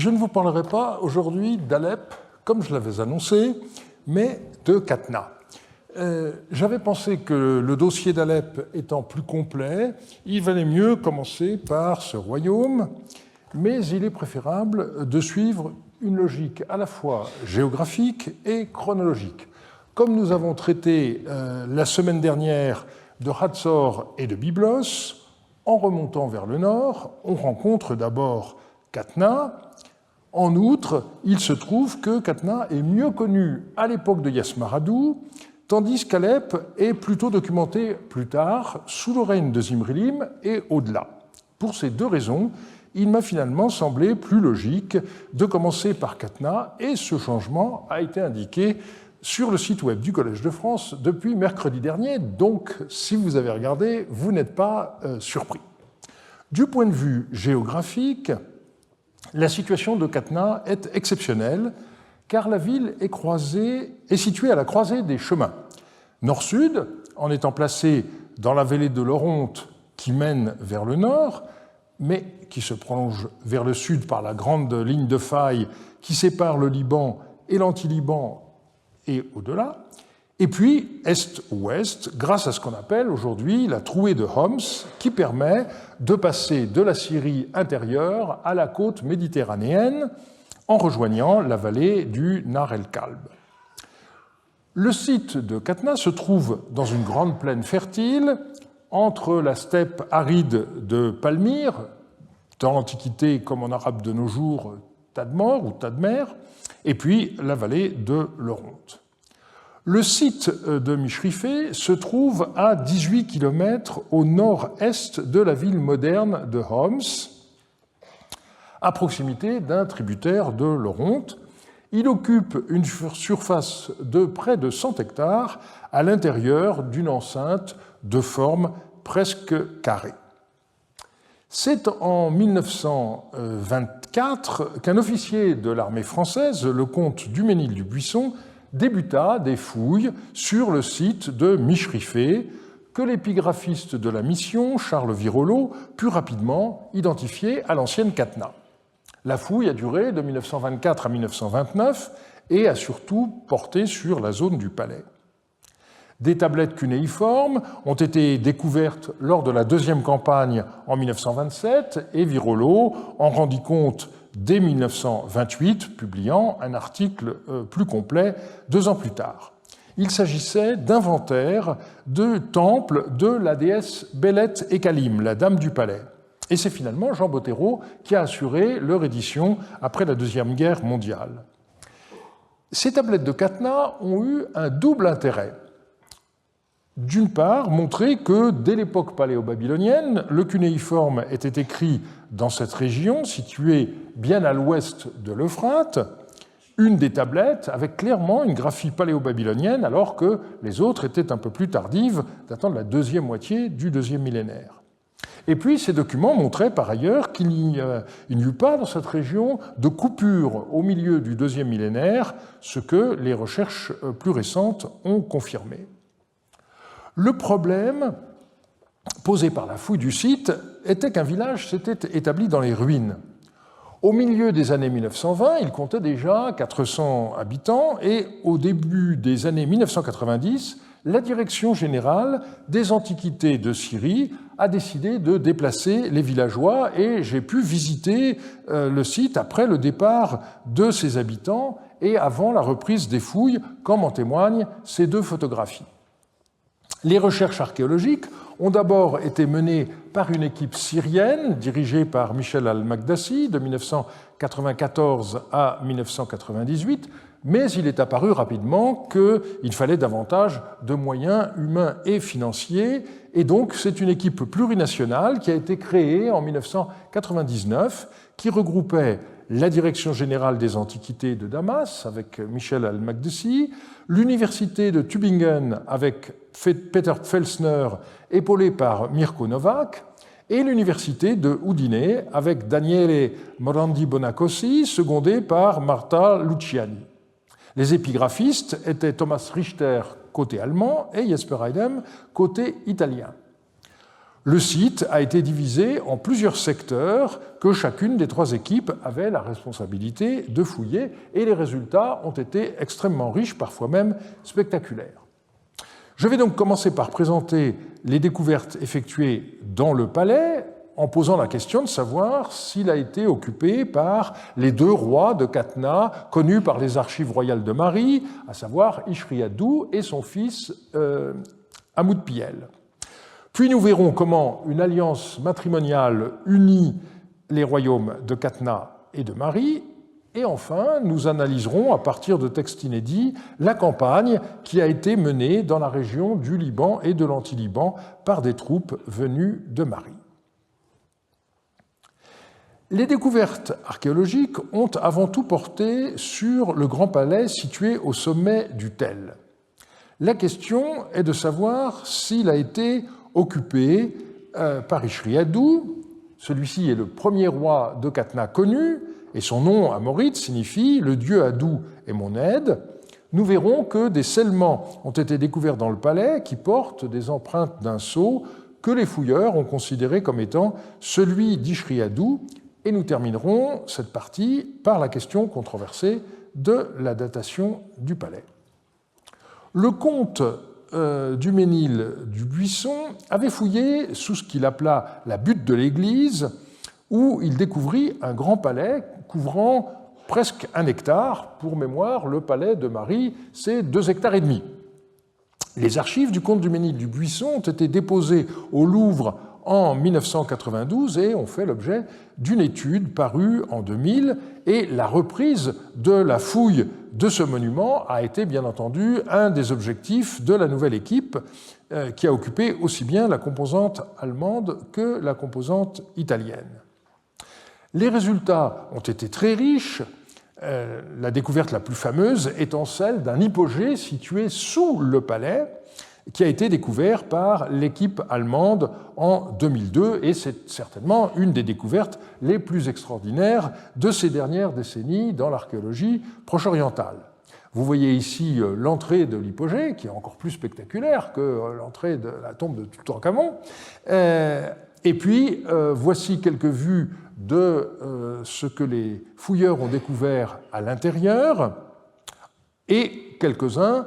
Je ne vous parlerai pas aujourd'hui d'Alep, comme je l'avais annoncé, mais de Qatna. J'avais pensé que le dossier d'Alep étant plus complet, il valait mieux commencer par ce royaume, mais il est préférable de suivre une logique à la fois géographique et chronologique. Comme nous avons traité la semaine dernière de Hatzor et de Byblos, en remontant vers le nord, on rencontre d'abord Qatna. En outre, il se trouve que Qatna est mieux connu à l'époque de Yasmaradou, tandis qu'Alep est plutôt documenté plus tard, sous le règne de Zimrilim et au-delà. Pour ces deux raisons, il m'a finalement semblé plus logique de commencer par Qatna, et ce changement a été indiqué sur le site web du Collège de France depuis mercredi dernier, donc si vous avez regardé, vous n'êtes pas surpris. Du point de vue géographique, la situation de Qatna est exceptionnelle, car la ville est située à la croisée des chemins. Nord-sud, en étant placée dans la vallée de l'Oronte qui mène vers le nord, mais qui se prolonge vers le sud par la grande ligne de faille qui sépare le Liban et l'anti-Liban et au-delà, et puis est-ouest, grâce à ce qu'on appelle aujourd'hui la trouée de Homs, qui permet de passer de la Syrie intérieure à la côte méditerranéenne en rejoignant la vallée du Nahr el-Kalb. Le site de Qatna se trouve dans une grande plaine fertile entre la steppe aride de Palmyre, dans l'Antiquité comme en arabe de nos jours Tadmor ou Tadmer, et puis la vallée de l'Oronte. Le site de Mishrifé se trouve à 18 km au nord-est de la ville moderne de Homs, à proximité d'un tributaire de l'Oronte. Il occupe une surface de près de 100 hectares à l'intérieur d'une enceinte de forme presque carrée. C'est en 1924 qu'un officier de l'armée française, le comte Duménil-du-Buisson, débuta des fouilles sur le site de Mishrifé, que l'épigraphiste de la mission, Charles Virolot, put rapidement identifier à l'ancienne Qatna. La fouille a duré de 1924 à 1929 et a surtout porté sur la zone du palais. Des tablettes cunéiformes ont été découvertes lors de la deuxième campagne en 1927 et Virolot en rendit compte dès 1928, publiant un article plus complet 2 ans plus tard. Il s'agissait d'inventaires de temples de la déesse Belet et Kalim, la dame du palais. Et c'est finalement Jean Bottero qui a assuré leur édition après la Deuxième Guerre mondiale. Ces tablettes de Qatna ont eu un double intérêt. D'une part, montrer que dès l'époque paléo-babylonienne, le cunéiforme était écrit dans cette région, située bien à l'ouest de l'Euphrate, une des tablettes avec clairement une graphie paléo-babylonienne, alors que les autres étaient un peu plus tardives, datant de la deuxième moitié du deuxième millénaire. Et puis, ces documents montraient par ailleurs qu'il n'y eut pas dans cette région de coupure au milieu du deuxième millénaire, ce que les recherches plus récentes ont confirmé. Le problème posé par la fouille du site était qu'un village s'était établi dans les ruines. Au milieu des années 1920, il comptait déjà 400 habitants et au début des années 1990, la Direction générale des antiquités de Syrie a décidé de déplacer les villageois et j'ai pu visiter le site après le départ de ses habitants et avant la reprise des fouilles, comme en témoignent ces 2 photographies. Les recherches archéologiques ont d'abord été menées par une équipe syrienne dirigée par Michel Al-Makdassi de 1994 à 1998, mais il est apparu rapidement qu'il fallait davantage de moyens humains et financiers, et donc c'est une équipe plurinationale qui a été créée en 1999, qui regroupait la Direction générale des antiquités de Damas, avec Michel Al-Makdassi, l'Université de Tübingen, avec Peter Pfelsner, épaulé par Mirko Novak, et l'Université de Udine, avec Daniele Morandi Bonacossi, secondé par Marta Luciani. Les épigraphistes étaient Thomas Richter, côté allemand, et Jesper Eidem, côté italien. Le site a été divisé en plusieurs secteurs que chacune des trois équipes avait la responsabilité de fouiller, et les résultats ont été extrêmement riches, parfois même spectaculaires. Je vais donc commencer par présenter les découvertes effectuées dans le palais, en posant la question de savoir s'il a été occupé par les deux rois de Qatna, connus par les archives royales de Mari, à savoir Ishriadou et son fils Hamoud-Piel. Puis nous verrons comment une alliance matrimoniale unit les royaumes de Qatna et de Mari. Et enfin, nous analyserons, à partir de textes inédits, la campagne qui a été menée dans la région du Liban et de l'Anti-Liban par des troupes venues de Mari. Les découvertes archéologiques ont avant tout porté sur le Grand Palais situé au sommet du Tel. La question est de savoir s'il a été occupé par Ishriadou. Celui-ci est le premier roi de Qatna connu, et son nom amorite signifie « le dieu Adou est mon aide ». Nous verrons que des scellements ont été découverts dans le palais qui portent des empreintes d'un sceau que les fouilleurs ont considéré comme étant celui d'Ishriadou. Et nous terminerons cette partie par la question controversée de la datation du palais. Le comte du Ménil du Buisson avait fouillé sous ce qu'il appela la butte de l'église, où il découvrit un grand palais couvrant presque 1 hectare. Pour mémoire, le palais de Mari, c'est 2,5 hectares. Les archives du comte du Ménil du Buisson ont été déposées au Louvre en 1992 et ont fait l'objet d'une étude parue en 2000, et la reprise de la fouille de ce monument a été bien entendu un des objectifs de la nouvelle équipe qui a occupé aussi bien la composante allemande que la composante italienne. Les résultats ont été très riches, la découverte la plus fameuse étant celle d'un hypogée situé sous le palais, qui a été découvert par l'équipe allemande en 2002, et c'est certainement une des découvertes les plus extraordinaires de ces dernières décennies dans l'archéologie proche-orientale. Vous voyez ici l'entrée de l'hypogée, qui est encore plus spectaculaire que l'entrée de la tombe de Toutankhamon. Et puis, voici quelques vues de ce que les fouilleurs ont découvert à l'intérieur, et quelques-uns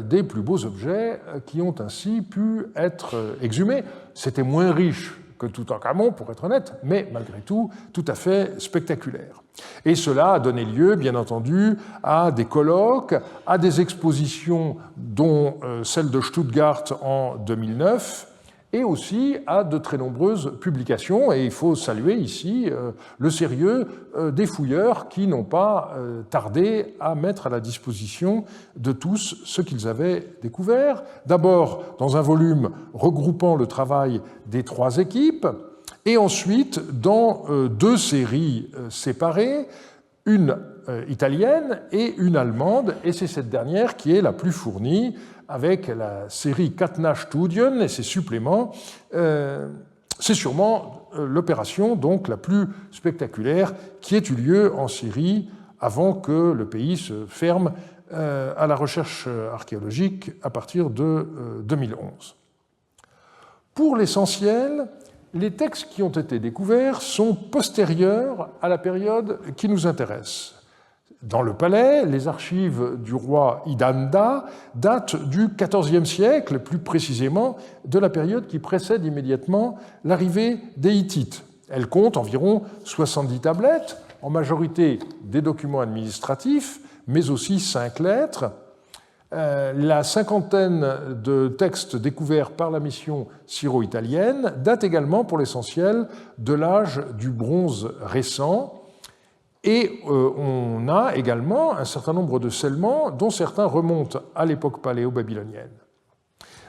des plus beaux objets qui ont ainsi pu être exhumés. C'était moins riche que Toutankhamon, pour être honnête, mais malgré tout à fait spectaculaire. Et cela a donné lieu, bien entendu, à des colloques, à des expositions, dont celle de Stuttgart en 2009, et aussi à de très nombreuses publications. Et il faut saluer ici le sérieux des fouilleurs qui n'ont pas tardé à mettre à la disposition de tous ce qu'ils avaient découvert. D'abord dans un volume regroupant le travail des trois équipes, et ensuite dans 2 séries séparées, une italienne et une allemande, et c'est cette dernière qui est la plus fournie, avec la série Qatna Studien et ses suppléments. C'est sûrement l'opération donc la plus spectaculaire qui ait eu lieu en Syrie avant que le pays se ferme à la recherche archéologique à partir de 2011. Pour l'essentiel, les textes qui ont été découverts sont postérieurs à la période qui nous intéresse. Dans le palais, les archives du roi Idanda datent du XIVe siècle, plus précisément de la période qui précède immédiatement l'arrivée des Hittites. Elles comptent environ 70 tablettes, en majorité des documents administratifs, mais aussi 5 lettres. La cinquantaine de textes découverts par la mission syro-italienne datent également pour l'essentiel de l'âge du bronze récent. Et on a également un certain nombre de scellements, dont certains remontent à l'époque paléo-babylonienne.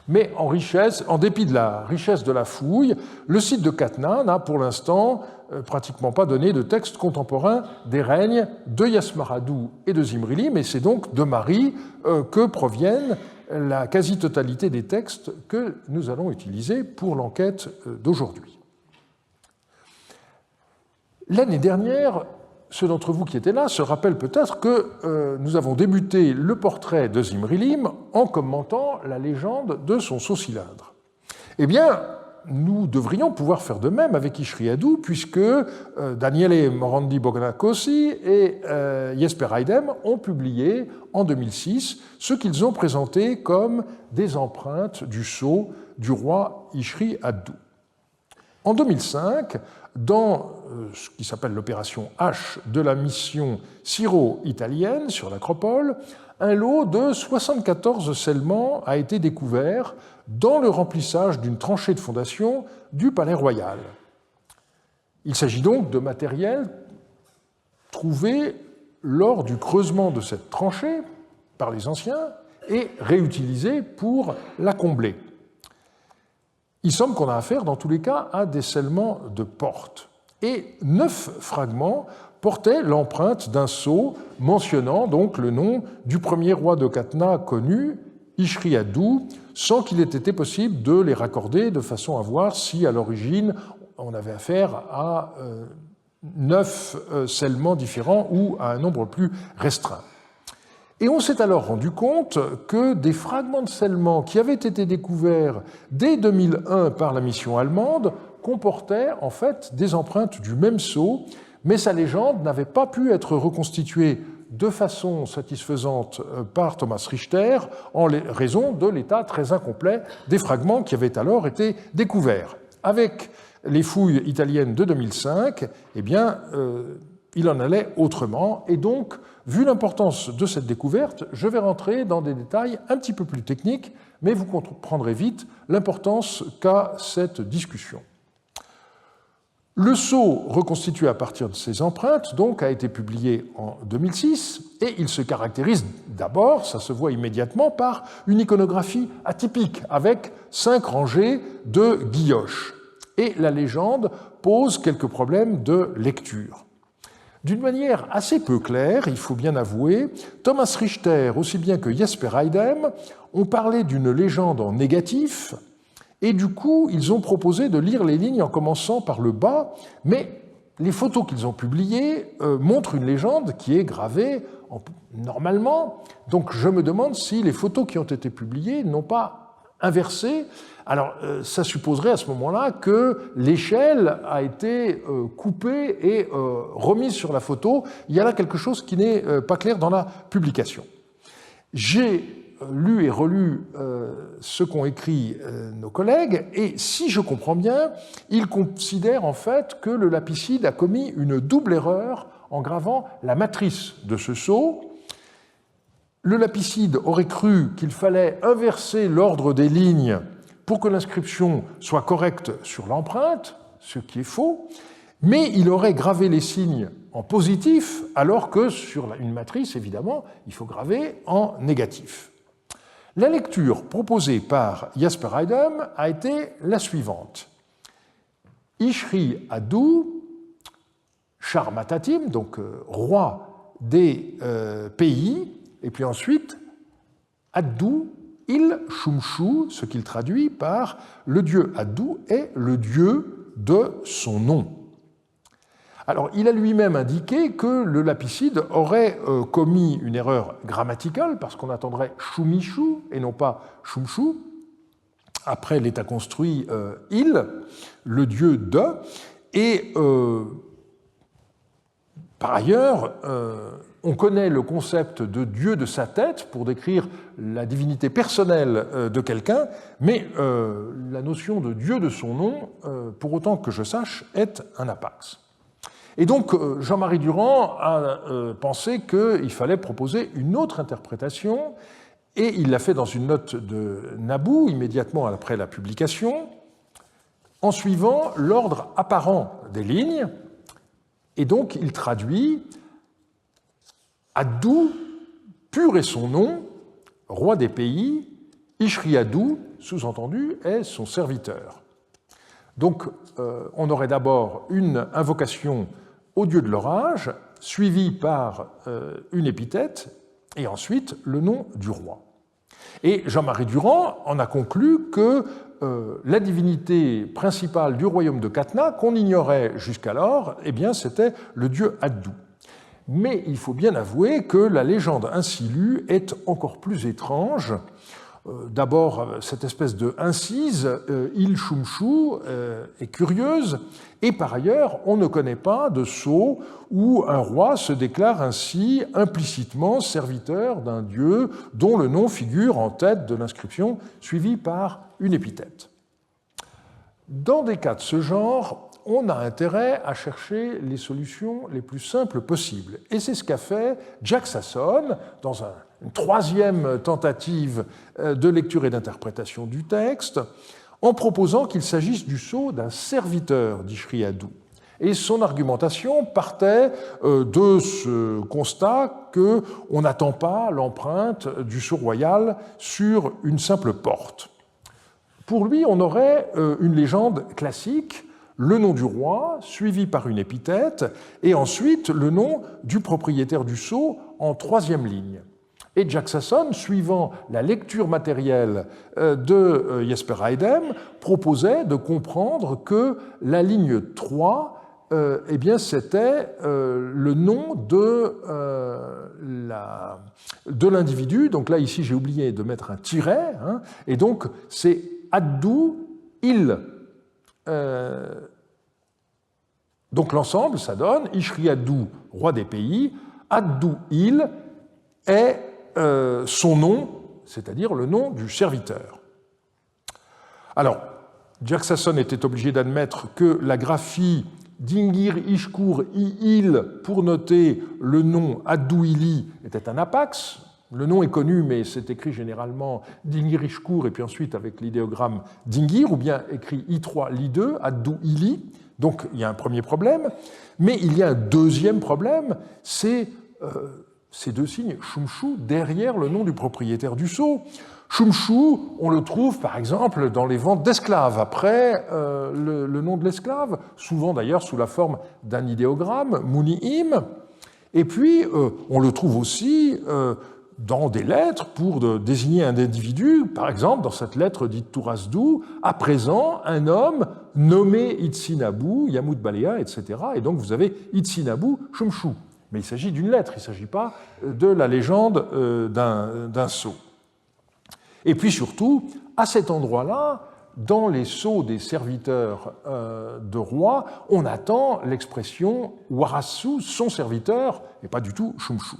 Mais en dépit de la richesse de la fouille, le site de Qatna n'a pour l'instant pratiquement pas donné de texte contemporain des règnes de Yasmaradou et de Zimrili, mais c'est donc de Mari que proviennent la quasi-totalité des textes que nous allons utiliser pour l'enquête d'aujourd'hui. L'année dernière, ceux d'entre vous qui étaient là se rappellent peut-être que nous avons débuté le portrait de Zimrilim en commentant la légende de son saut cylindre. Eh bien, nous devrions pouvoir faire de même avec Ishri-Adou, puisque Daniele Morandi-Bognacosi et Jesper Eidem ont publié en 2006 ce qu'ils ont présenté comme des empreintes du sceau du roi Ishri-Adou. En 2005, dans ce qui s'appelle l'opération H de la mission syro-italienne sur l'Acropole, un lot de 74 scellements a été découvert dans le remplissage d'une tranchée de fondation du Palais Royal. Il s'agit donc de matériel trouvé lors du creusement de cette tranchée par les anciens et réutilisé pour la combler. Il semble qu'on a affaire, dans tous les cas, à des scellements de porte. Et 9 fragments portaient l'empreinte d'un sceau mentionnant donc le nom du premier roi de Khatna connu, Ishri-Adou, sans qu'il ait été possible de les raccorder de façon à voir si, à l'origine, on avait affaire à 9 scellements différents ou à un nombre plus restreint. Et on s'est alors rendu compte que des fragments de scellement qui avaient été découverts dès 2001 par la mission allemande comportaient en fait des empreintes du même sceau, mais sa légende n'avait pas pu être reconstituée de façon satisfaisante par Thomas Richter en raison de l'état très incomplet des fragments qui avaient alors été découverts. Avec les fouilles italiennes de 2005, eh bien, il en allait autrement, et donc, vu l'importance de cette découverte, je vais rentrer dans des détails un petit peu plus techniques, mais vous comprendrez vite l'importance qu'a cette discussion. Le sceau reconstitué à partir de ces empreintes donc, a été publié en 2006 et il se caractérise d'abord, ça se voit immédiatement, par une iconographie atypique avec 5 rangées de guilloches. Et la légende pose quelques problèmes de lecture. D'une manière assez peu claire, il faut bien avouer, Thomas Richter, aussi bien que Jesper Eidem, ont parlé d'une légende en négatif, et du coup, ils ont proposé de lire les lignes en commençant par le bas, mais les photos qu'ils ont publiées montrent une légende qui est gravée normalement, donc je me demande si les photos qui ont été publiées n'ont pas inversé. Alors, ça supposerait à ce moment-là que l'échelle a été coupée et remise sur la photo. Il y a là quelque chose qui n'est pas clair dans la publication. J'ai lu et relu ce qu'ont écrit nos collègues, et si je comprends bien, ils considèrent en fait que le lapicide a commis une double erreur en gravant la matrice de ce sceau. Le lapicide aurait cru qu'il fallait inverser l'ordre des lignes pour que l'inscription soit correcte sur l'empreinte, ce qui est faux, mais il aurait gravé les signes en positif, alors que sur une matrice, évidemment, il faut graver en négatif. La lecture proposée par Jesper Eidem a été la suivante. Ishri-Adou, Sharmatatim, donc roi des pays, et puis ensuite Adou il-Shumshu, ce qu'il traduit par le dieu Adou est le dieu de son nom. Alors, il a lui-même indiqué que le lapicide aurait commis une erreur grammaticale, parce qu'on attendrait Shumishu et non pas Shumshu, après l'état construit il, le dieu de, et par ailleurs, on connaît le concept de dieu de sa tête pour décrire la divinité personnelle de quelqu'un, mais la notion de dieu de son nom, pour autant que je sache, est un apax. Et donc Jean-Marie Durand a pensé qu'il fallait proposer une autre interprétation, et il l'a fait dans une note de Naboo, immédiatement après la publication, en suivant l'ordre apparent des lignes, et donc il traduit Adou, pur est son nom, roi des pays, Ishri-Adou, sous-entendu, est son serviteur. Donc on aurait d'abord une invocation au dieu de l'orage, suivie par une épithète, et ensuite le nom du roi. Et Jean-Marie Durand en a conclu que la divinité principale du royaume de Khatna, qu'on ignorait jusqu'alors, eh bien, c'était le dieu Adou. Mais il faut bien avouer que la légende ainsi lue est encore plus étrange, D'abord, cette espèce de incise, il shumshu, est curieuse, et par ailleurs, on ne connaît pas de sceau où un roi se déclare ainsi implicitement serviteur d'un dieu dont le nom figure en tête de l'inscription, suivi par une épithète. Dans des cas de ce genre, on a intérêt à chercher les solutions les plus simples possibles. Et c'est ce qu'a fait Jack Sasson dans une troisième tentative de lecture et d'interprétation du texte, en proposant qu'il s'agisse du sceau d'un serviteur d'Ishriadou. Et son argumentation partait de ce constat qu'on n'attend pas l'empreinte du sceau royal sur une simple porte. Pour lui, on aurait une légende classique, le nom du roi, suivi par une épithète, et ensuite le nom du propriétaire du sceau en troisième ligne. Et Jack Sasson, suivant la lecture matérielle de Jesper Eidem, proposait de comprendre que la ligne 3, eh bien, c'était le nom de l'individu. Donc là, ici, j'ai oublié de mettre un tiret, hein, et donc c'est Addu il. Donc l'ensemble, ça donne Ishriadou, roi des pays, Addu il est son nom, c'est-à-dire le nom du serviteur. Alors, Jack Sasson était obligé d'admettre que la graphie d'Ingir Ishkur il pour noter le nom Addu ili était un apax. Le nom est connu, mais c'est écrit généralement d'Ingir Ishkur et puis ensuite avec l'idéogramme d'Ingir, ou bien écrit I3 Li2, Addu ili. Donc il y a un premier problème, mais il y a un deuxième problème, c'est ces deux signes shumshu derrière le nom du propriétaire du sceau. Shumshu, on le trouve par exemple dans les ventes d'esclaves, après le nom de l'esclave, souvent d'ailleurs sous la forme d'un idéogramme, muni'im, et puis on le trouve aussi dans des lettres pour désigner un individu, par exemple dans cette lettre dite Tourasdou, à présent un homme nommé Itsinabu, Yamut Balea, etc. Et donc vous avez Itsinabu Shumshu. Mais il s'agit d'une lettre, il ne s'agit pas de la légende d'un sceau. Et puis surtout, à cet endroit-là, dans les sceaux des serviteurs de rois, on attend l'expression Warasu, son serviteur, et pas du tout Shumshu.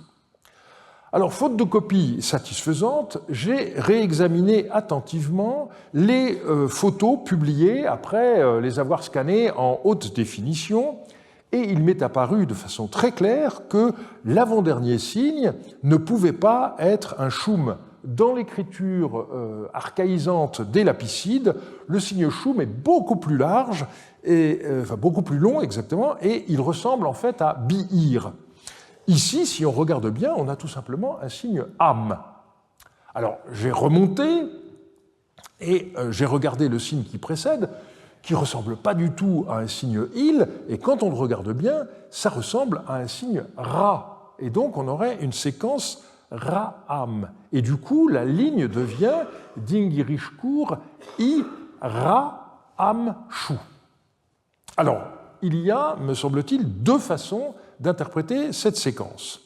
Alors, faute de copie satisfaisante, j'ai réexaminé attentivement les photos publiées après les avoir scannées en haute définition, et il m'est apparu de façon très claire que l'avant-dernier signe ne pouvait pas être un shum. Dans l'écriture archaïsante des lapicides, le signe shum est beaucoup plus large, enfin beaucoup plus long exactement, et il ressemble en fait à bi'ir. Ici, si on regarde bien, on a tout simplement un signe am. Alors, j'ai remonté et j'ai regardé le signe qui précède, qui ne ressemble pas du tout à un signe il, et quand on le regarde bien, ça ressemble à un signe ra. Et donc, on aurait une séquence ra-am. Et du coup, la ligne devient dingirishkur i ra-am-shu. Alors, il y a, me semble-t-il, deux façons d'interpréter cette séquence.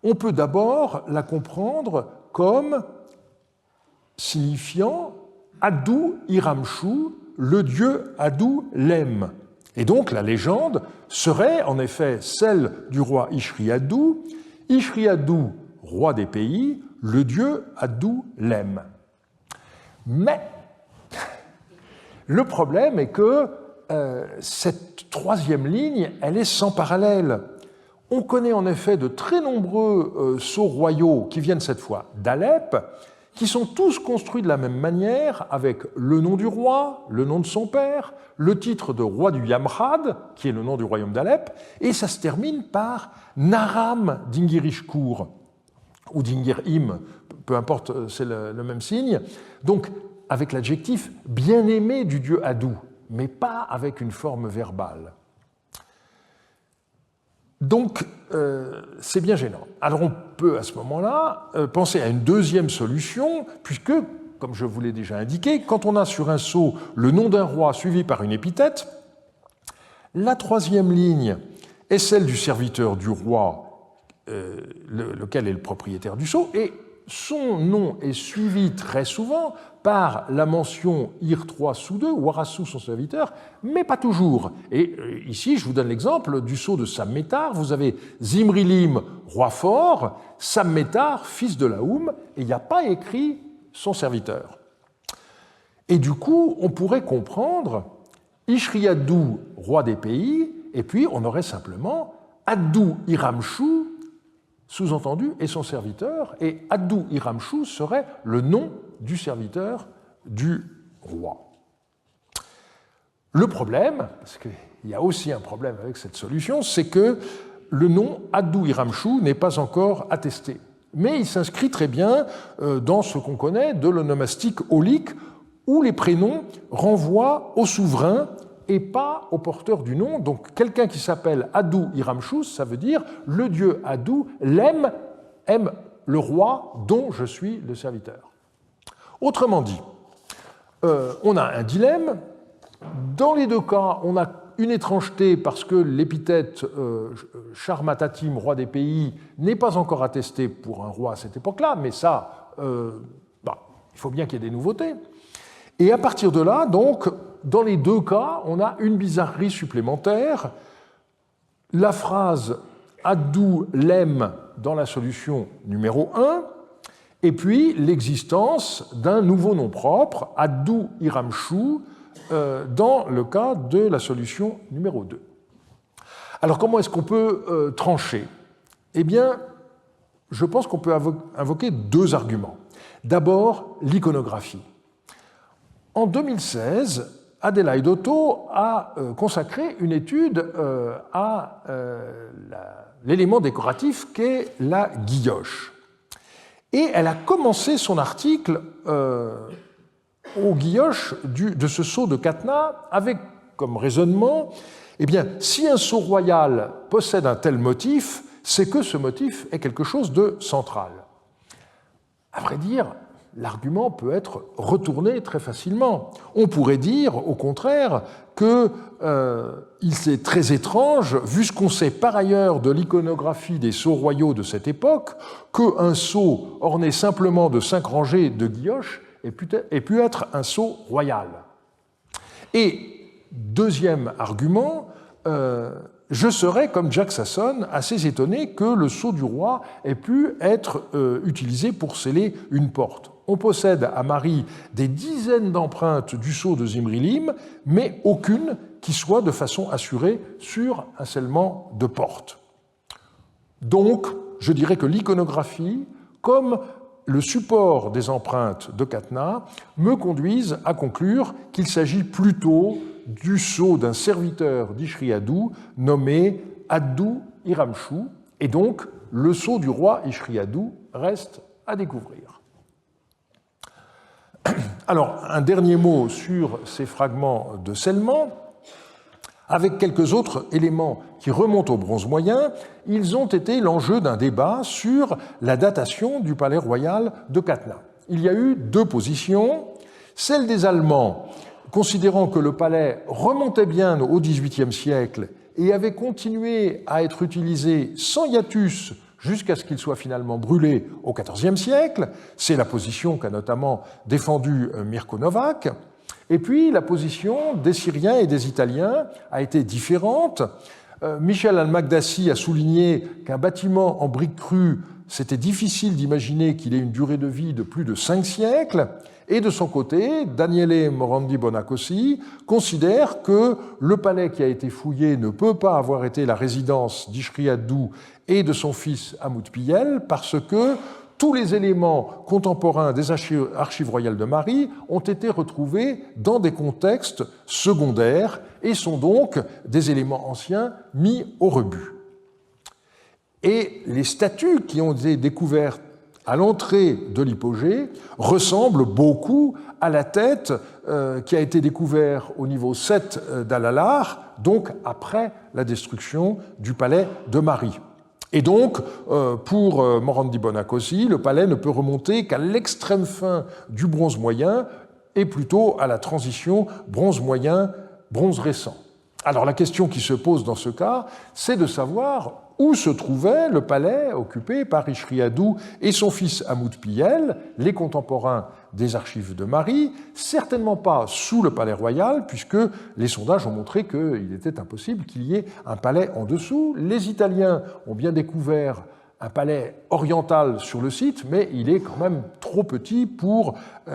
On peut d'abord la comprendre comme signifiant Addu Iramshu, le dieu Addu l'aime. Et donc la légende serait en effet celle du roi Ishriadou, Ishriadou, roi des pays, le dieu Addu l'aime. Mais le problème est que cette troisième ligne, elle est sans parallèle. On connaît en effet de très nombreux sceaux royaux qui viennent cette fois d'Alep, qui sont tous construits de la même manière, avec le nom du roi, le nom de son père, le titre de roi du Yamrad, qui est le nom du royaume d'Alep, et ça se termine par Naram Dingirishkur, ou Dingir-im, peu importe, c'est le même signe, donc avec l'adjectif bien-aimé du dieu Addu, mais pas avec une forme verbale. Donc, c'est bien gênant. Alors, on peut à ce moment-là penser à une deuxième solution, puisque, comme je vous l'ai déjà indiqué, quand on a sur un sceau le nom d'un roi suivi par une épithète, la troisième ligne est celle du serviteur du roi, lequel est le propriétaire du sceau, et son nom est suivi très souvent par la mention Ir-3 sous 2, ou Arassou son serviteur, mais pas toujours. Et ici, je vous donne l'exemple du sceau de Sammétar. Vous avez Zimrilim, roi fort, Sammétar, fils de Laoum, et il n'y a pas écrit son serviteur. Et du coup, on pourrait comprendre Ishriadou, roi des pays, et puis on aurait simplement Addou Iramchou, sous-entendu, et son serviteur, et Addou Iramchou serait le nom du serviteur du roi. Le problème, parce qu'il y a aussi un problème avec cette solution, c'est que le nom Addou Iramchou n'est pas encore attesté. Mais il s'inscrit très bien dans ce qu'on connaît de l'onomastique aulique, où les prénoms renvoient au souverain et pas au porteur du nom. Donc quelqu'un qui s'appelle Addou Iramchou, ça veut dire le dieu Addou aime le roi dont je suis le serviteur. Autrement dit, on a un dilemme. Dans les deux cas, on a une étrangeté parce que l'épithète Sharmatatim, roi des pays, n'est pas encore attestée pour un roi à cette époque-là, mais ça, il faut bien qu'il y ait des nouveautés. Et à partir de là, donc, dans les deux cas, on a une bizarrerie supplémentaire. La phrase Addou l'aime dans la solution numéro 1, et puis l'existence d'un nouveau nom propre, Addou Iramchou, dans le cas de la solution numéro 2. Alors comment est-ce qu'on peut trancher? Eh bien, je pense qu'on peut invoquer deux arguments. D'abord, l'iconographie. En 2016, Adélaïde Otto a consacré une étude à l'élément décoratif qu'est la guilloche. Et elle a commencé son article aux guilloches de ce sceau de Catna avec comme raisonnement, eh bien, si un sceau royal possède un tel motif, c'est que ce motif est quelque chose de central. À vrai dire, l'argument peut être retourné très facilement. On pourrait dire, au contraire, qu'il est très étrange, vu ce qu'on sait par ailleurs de l'iconographie des sceaux royaux de cette époque, qu'un sceau orné simplement de 5 rangées de guilloches ait pu être un sceau royal. Et deuxième argument, je serais, comme Jacques Sasson, assez étonné que le sceau du roi ait pu être utilisé pour sceller une porte. On possède à Marie des dizaines d'empreintes du sceau de Zimrilim, mais aucune qui soit de façon assurée sur un scellement de porte. Donc, je dirais que l'iconographie, comme le support des empreintes de Catna, me conduisent à conclure qu'il s'agit plutôt du sceau d'un serviteur d'Ishriadou nommé Addou Iramchou, et donc le sceau du roi Ishriadou reste à découvrir. Alors, un dernier mot sur ces fragments de scellement. Avec quelques autres éléments qui remontent au bronze moyen, ils ont été l'enjeu d'un débat sur la datation du palais royal de Catna. Il y a eu deux positions, celle des Allemands, considérant que le palais remontait bien au XVIIIe siècle et avait continué à être utilisé sans hiatus jusqu'à ce qu'il soit finalement brûlé au XIVe siècle. C'est la position qu'a notamment défendue Mirko Novak. Et puis la position des Syriens et des Italiens a été différente. Michel Al-Magdassi a souligné qu'un bâtiment en briques crues, c'était difficile d'imaginer qu'il ait une durée de vie de plus de 5 siècles. Et de son côté, Daniele Morandi Bonacossi considère que le palais qui a été fouillé ne peut pas avoir été la résidence d'Ishriadou et de son fils Hamoud-Piyel parce que tous les éléments contemporains des archives royales de Marie ont été retrouvés dans des contextes secondaires et sont donc des éléments anciens mis au rebut. Et les statues qui ont été découvertes à l'entrée de l'hypogée ressemblent beaucoup à la tête qui a été découverte au niveau 7 d'Al-Alar, donc après la destruction du palais de Marie. Et donc, pour Morandi Bonacossi, le palais ne peut remonter qu'à l'extrême fin du bronze moyen et plutôt à la transition bronze moyen, bronze récent. Alors la question qui se pose dans ce cas, c'est de savoir où se trouvait le palais occupé par Ishriadou et son fils Hamoud-Piyel, les contemporains des archives de Marie, certainement pas sous le palais royal, puisque les sondages ont montré qu'il était impossible qu'il y ait un palais en dessous. Les Italiens ont bien découvert un palais oriental sur le site, mais il est quand même trop petit pour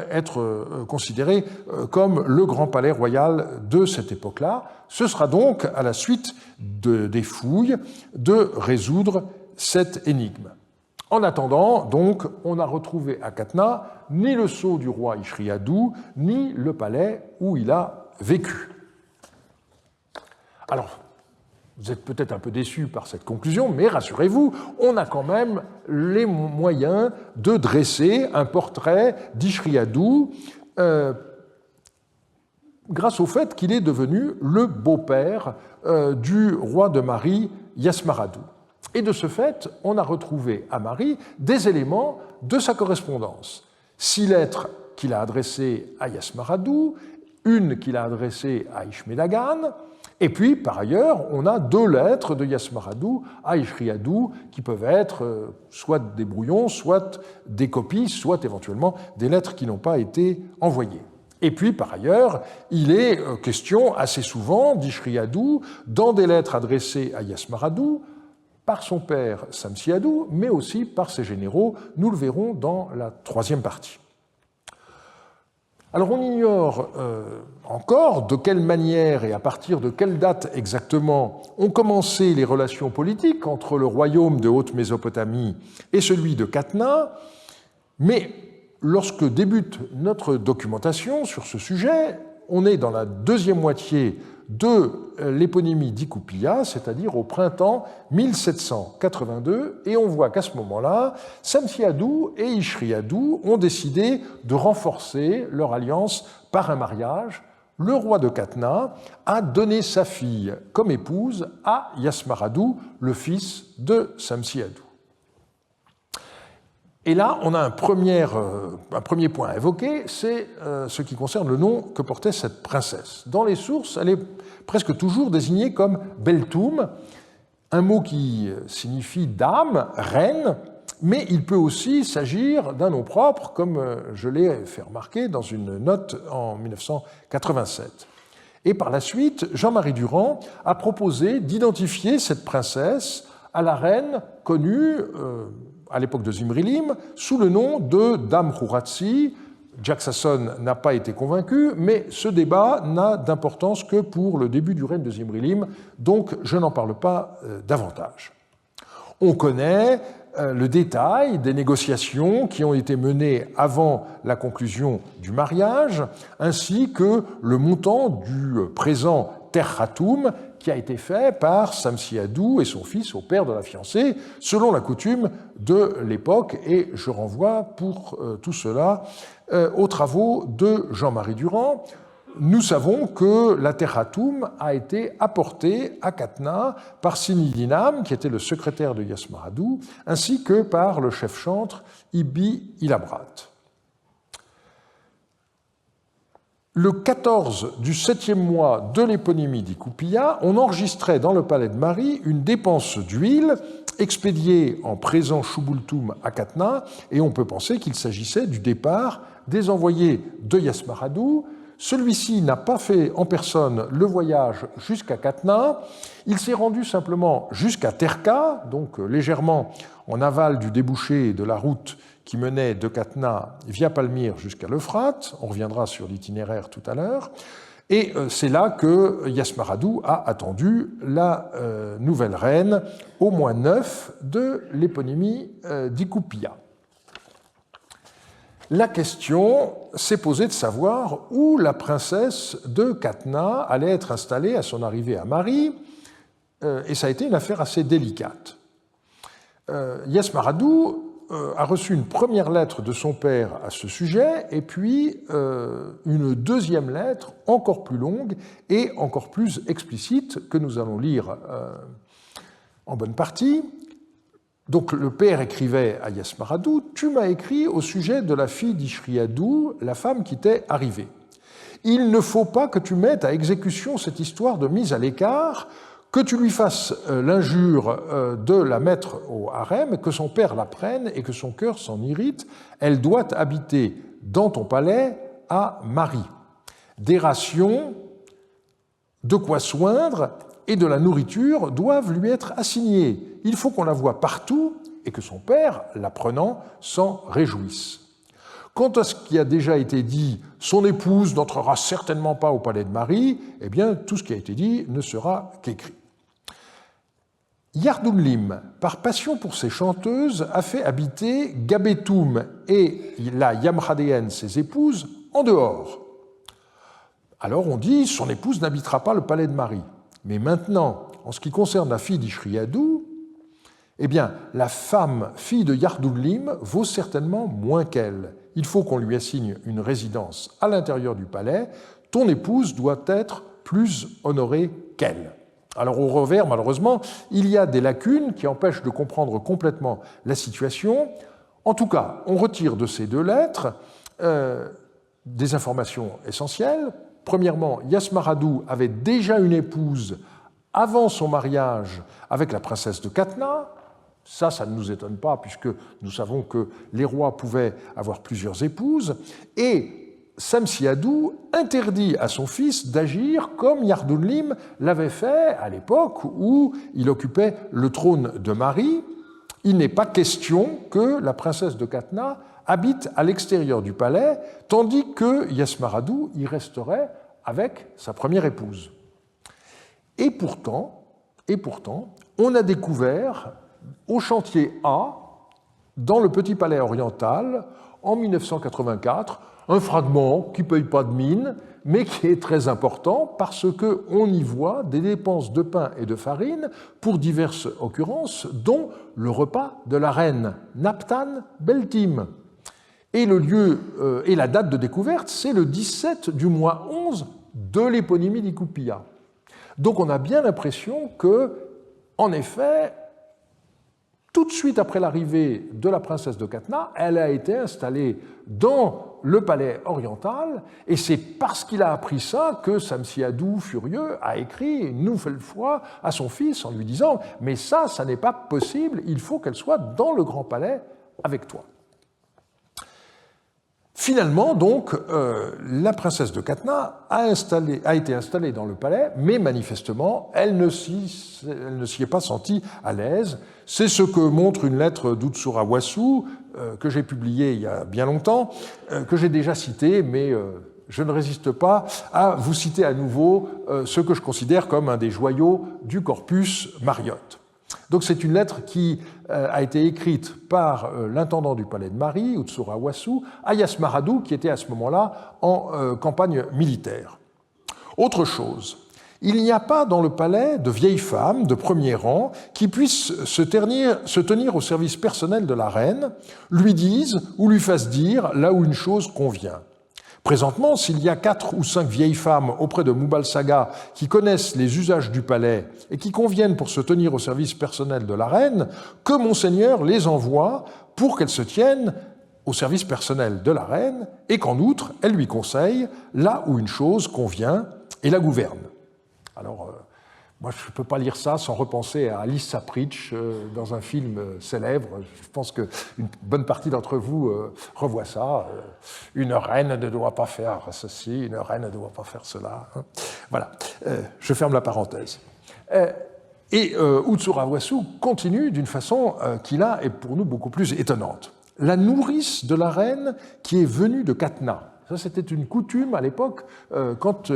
être considéré comme le grand palais royal de cette époque-là. Ce sera donc, à la suite des fouilles, de résoudre cette énigme. En attendant, donc, on n'a retrouvé à Qatna ni le sceau du roi Ishriadou, ni le palais où il a vécu. Alors, vous êtes peut-être un peu déçus par cette conclusion, mais rassurez-vous, on a quand même les moyens de dresser un portrait d'Ishriadou grâce au fait qu'il est devenu le beau-père du roi de Marie, Yasmaradou. Et de ce fait, on a retrouvé à Marie des éléments de sa correspondance. 6 lettres qu'il a adressées à Yasmaradou, une qu'il a adressée à Ishmedagan, et puis, par ailleurs, on a 2 lettres de Yasmaradou à Ishriadou qui peuvent être soit des brouillons, soit des copies, soit éventuellement des lettres qui n'ont pas été envoyées. Et puis, par ailleurs, il est question assez souvent d'Ishriadou dans des lettres adressées à Yasmaradou par son père Samsiadou, mais aussi par ses généraux. Nous le verrons dans la 3e partie. Alors on ignore encore de quelle manière et à partir de quelle date exactement ont commencé les relations politiques entre le royaume de Haute-Mésopotamie et celui de Qatna, mais lorsque débute notre documentation sur ce sujet, on est dans la 2e moitié de l'éponymie d'Ikoupiya, c'est-à-dire au printemps 1782, et on voit qu'à ce moment-là, Samsiadou et Ishriadou ont décidé de renforcer leur alliance par un mariage. Le roi de Qatna a donné sa fille comme épouse à Yasmaradou, le fils de Samsiadou. Et là, on a un premier point à évoquer, c'est ce qui concerne le nom que portait cette princesse. Dans les sources, elle est presque toujours désignée comme Beltoum, un mot qui signifie dame, reine, mais il peut aussi s'agir d'un nom propre, comme je l'ai fait remarquer dans une note en 1987. Et par la suite, Jean-Marie Durand a proposé d'identifier cette princesse à la reine connue à l'époque de Zimrilim, sous le nom de Dame Khouratsi. Jack Sasson n'a pas été convaincu, mais ce débat n'a d'importance que pour le début du règne de Zimrilim, donc je n'en parle pas davantage. On connaît le détail des négociations qui ont été menées avant la conclusion du mariage, ainsi que le montant du présent Terhatoum, qui a été fait par Samsiadou et son fils au père de la fiancée, selon la coutume de l'époque, et je renvoie pour tout cela aux travaux de Jean-Marie Durand. Nous savons que la Terhatoum a été apportée à Qatna par Sinidinam, qui était le secrétaire de Yasmaradou, ainsi que par le chef chantre Ibi Ilabrat. Le 14 du 7e mois de l'éponymie d'Ikoupiya, on enregistrait dans le palais de Marie une dépense d'huile expédiée en présent Chouboultoum à Qatna, et on peut penser qu'il s'agissait du départ des envoyés de Yasmaradou. Celui-ci n'a pas fait en personne le voyage jusqu'à Qatna, il s'est rendu simplement jusqu'à Terka, donc légèrement en aval du débouché de la route qui menait de Qatna via Palmyre jusqu'à l'Euphrate. On reviendra sur l'itinéraire tout à l'heure. Et c'est là que Yasmaradou a attendu la nouvelle reine au mois 9 de l'éponymie d'Ikoupiya. La question s'est posée de savoir où la princesse de Qatna allait être installée à son arrivée à Marie, et ça a été une affaire assez délicate. Yasmaradou a reçu une première lettre de son père à ce sujet, et puis une deuxième lettre encore plus longue et encore plus explicite, que nous allons lire en bonne partie. Donc le père écrivait à Yasmaradou « Tu m'as écrit au sujet de la fille d'Ishriadou, la femme qui t'est arrivée. Il ne faut pas que tu mettes à exécution cette histoire de mise à l'écart, que tu lui fasses l'injure de la mettre au harem, que son père la prenne et que son cœur s'en irrite. Elle doit habiter dans ton palais à Marie. Des rations, de quoi soindre et de la nourriture doivent lui être assignées. Il faut qu'on la voie partout et que son père, l'apprenant, s'en réjouisse. Quant à ce qui a déjà été dit, son épouse n'entrera certainement pas au palais de Marie, eh bien, tout ce qui a été dit ne sera qu'écrit. Yardounlim, par passion pour ses chanteuses, a fait habiter Gabetoum et la Yamhadéenne, ses épouses, en dehors. Alors on dit, son épouse n'habitera pas le palais de Marie. Mais maintenant, en ce qui concerne la fille d'Ishriadou, eh bien, la femme, fille de Yardounlim, vaut certainement moins qu'elle. Il faut qu'on lui assigne une résidence à l'intérieur du palais. Ton épouse doit être plus honorée qu'elle. Alors au revers, malheureusement, il y a des lacunes qui empêchent de comprendre complètement la situation. En tout cas, on retire de ces deux lettres des informations essentielles. Premièrement, Yasmaradou avait déjà une épouse avant son mariage avec la princesse de Katna. Ça ne nous étonne pas, puisque nous savons que les rois pouvaient avoir plusieurs épouses. Et Samsiadou interdit à son fils d'agir comme Yardounlim l'avait fait à l'époque où il occupait le trône de Marie. Il n'est pas question que la princesse de Katna habite à l'extérieur du palais, tandis que Yasmaradou y resterait avec sa première épouse. Et pourtant, on a découvert au chantier A, dans le petit palais oriental, en 1984, un fragment qui ne paye pas de mine, mais qui est très important parce qu'on y voit des dépenses de pain et de farine pour diverses occurrences, dont le repas de la reine, Naptan Beltim. Et le lieu et la date de découverte, c'est le 17 du mois 11 de l'éponymie d'Ikupia. Donc on a bien l'impression que, en effet, tout de suite après l'arrivée de la princesse de Katna, elle a été installée dans le palais oriental, et c'est parce qu'il a appris ça que Samsiadou, furieux, a écrit une nouvelle fois à son fils en lui disant « Mais ça n'est pas possible, il faut qu'elle soit dans le grand palais avec toi ». Finalement, donc, la princesse de Katna a été installée dans le palais, mais manifestement, elle ne s'y est pas sentie à l'aise. C'est ce que montre une lettre d'Utsurawassu, que j'ai publiée il y a bien longtemps, que j'ai déjà citée, mais je ne résiste pas à vous citer à nouveau ce que je considère comme un des joyaux du corpus Mariotte. Donc c'est une lettre qui a été écrite par l'intendant du palais de Marie, Utsurawassu, à Yasmaradou, qui était à ce moment-là en campagne militaire. Autre chose, il n'y a pas dans le palais de vieilles femmes de premier rang qui puissent se tenir au service personnel de la reine, lui disent ou lui fassent dire là où une chose convient. Présentement, s'il y a 4 ou 5 vieilles femmes auprès de Mubalsaga qui connaissent les usages du palais et qui conviennent pour se tenir au service personnel de la reine, que Monseigneur les envoie pour qu'elles se tiennent au service personnel de la reine et qu'en outre, elle lui conseille là où une chose convient et la gouverne. Alors, moi, je ne peux pas lire ça sans repenser à Alice Sapritch dans un film célèbre. Je pense qu'une bonne partie d'entre vous revoit ça. Une reine ne doit pas faire ceci, une reine ne doit pas faire cela. Voilà, je ferme la parenthèse. Et Utsurawassu continue d'une façon qui, là, est pour nous beaucoup plus étonnante. La nourrice de la reine qui est venue de Katna. Ça, c'était une coutume à l'époque, quand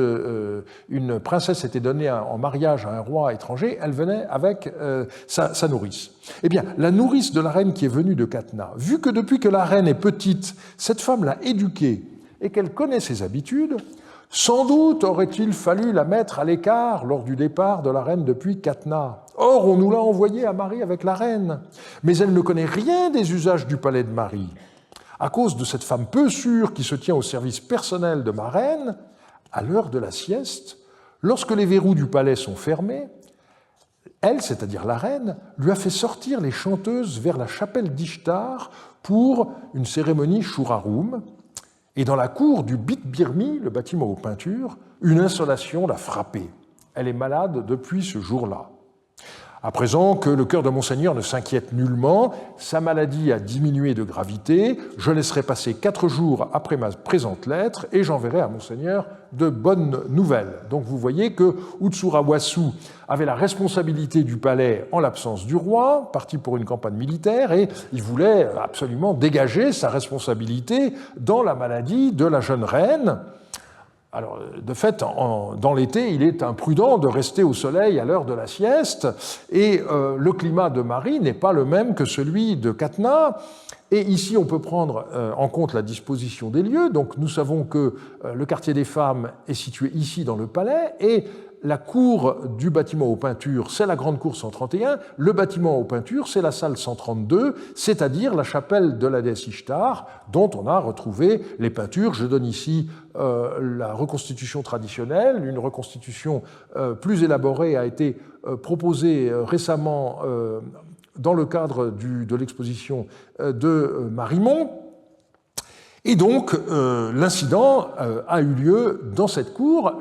une princesse était donnée en mariage à un roi étranger, elle venait avec sa nourrice. Eh bien, la nourrice de la reine qui est venue de Katna, vu que depuis que la reine est petite, cette femme l'a éduquée et qu'elle connaît ses habitudes, sans doute aurait-il fallu la mettre à l'écart lors du départ de la reine depuis Katna. Or, on nous l'a envoyée à Marie avec la reine, mais elle ne connaît rien des usages du palais de Marie. À cause de cette femme peu sûre qui se tient au service personnel de ma reine, à l'heure de la sieste, lorsque les verrous du palais sont fermés, elle, c'est-à-dire la reine, lui a fait sortir les chanteuses vers la chapelle d'Ishtar pour une cérémonie Shurarum. Et dans la cour du Bit Birmi, le bâtiment aux peintures, une insolation l'a frappée. Elle est malade depuis ce jour-là. À présent que le cœur de Monseigneur ne s'inquiète nullement, sa maladie a diminué de gravité, je laisserai passer 4 jours après ma présente lettre et j'enverrai à Monseigneur de bonnes nouvelles. Donc vous voyez que Utsurawasu avait la responsabilité du palais en l'absence du roi, parti pour une campagne militaire, et il voulait absolument dégager sa responsabilité dans la maladie de la jeune reine. Alors, de fait, dans l'été, il est imprudent de rester au soleil à l'heure de la sieste, et le climat de Mari n'est pas le même que celui de Catna. Et ici, on peut prendre en compte la disposition des lieux. Donc, nous savons que le quartier des femmes est situé ici dans le palais, et la cour du bâtiment aux peintures, c'est la grande cour 131. Le bâtiment aux peintures, c'est la salle 132, c'est-à-dire la chapelle de la déesse Ishtar, dont on a retrouvé les peintures. Je donne ici la reconstitution traditionnelle. Une reconstitution plus élaborée a été proposée récemment dans le cadre de l'exposition de Marimont. Et donc, l'incident a eu lieu dans cette cour.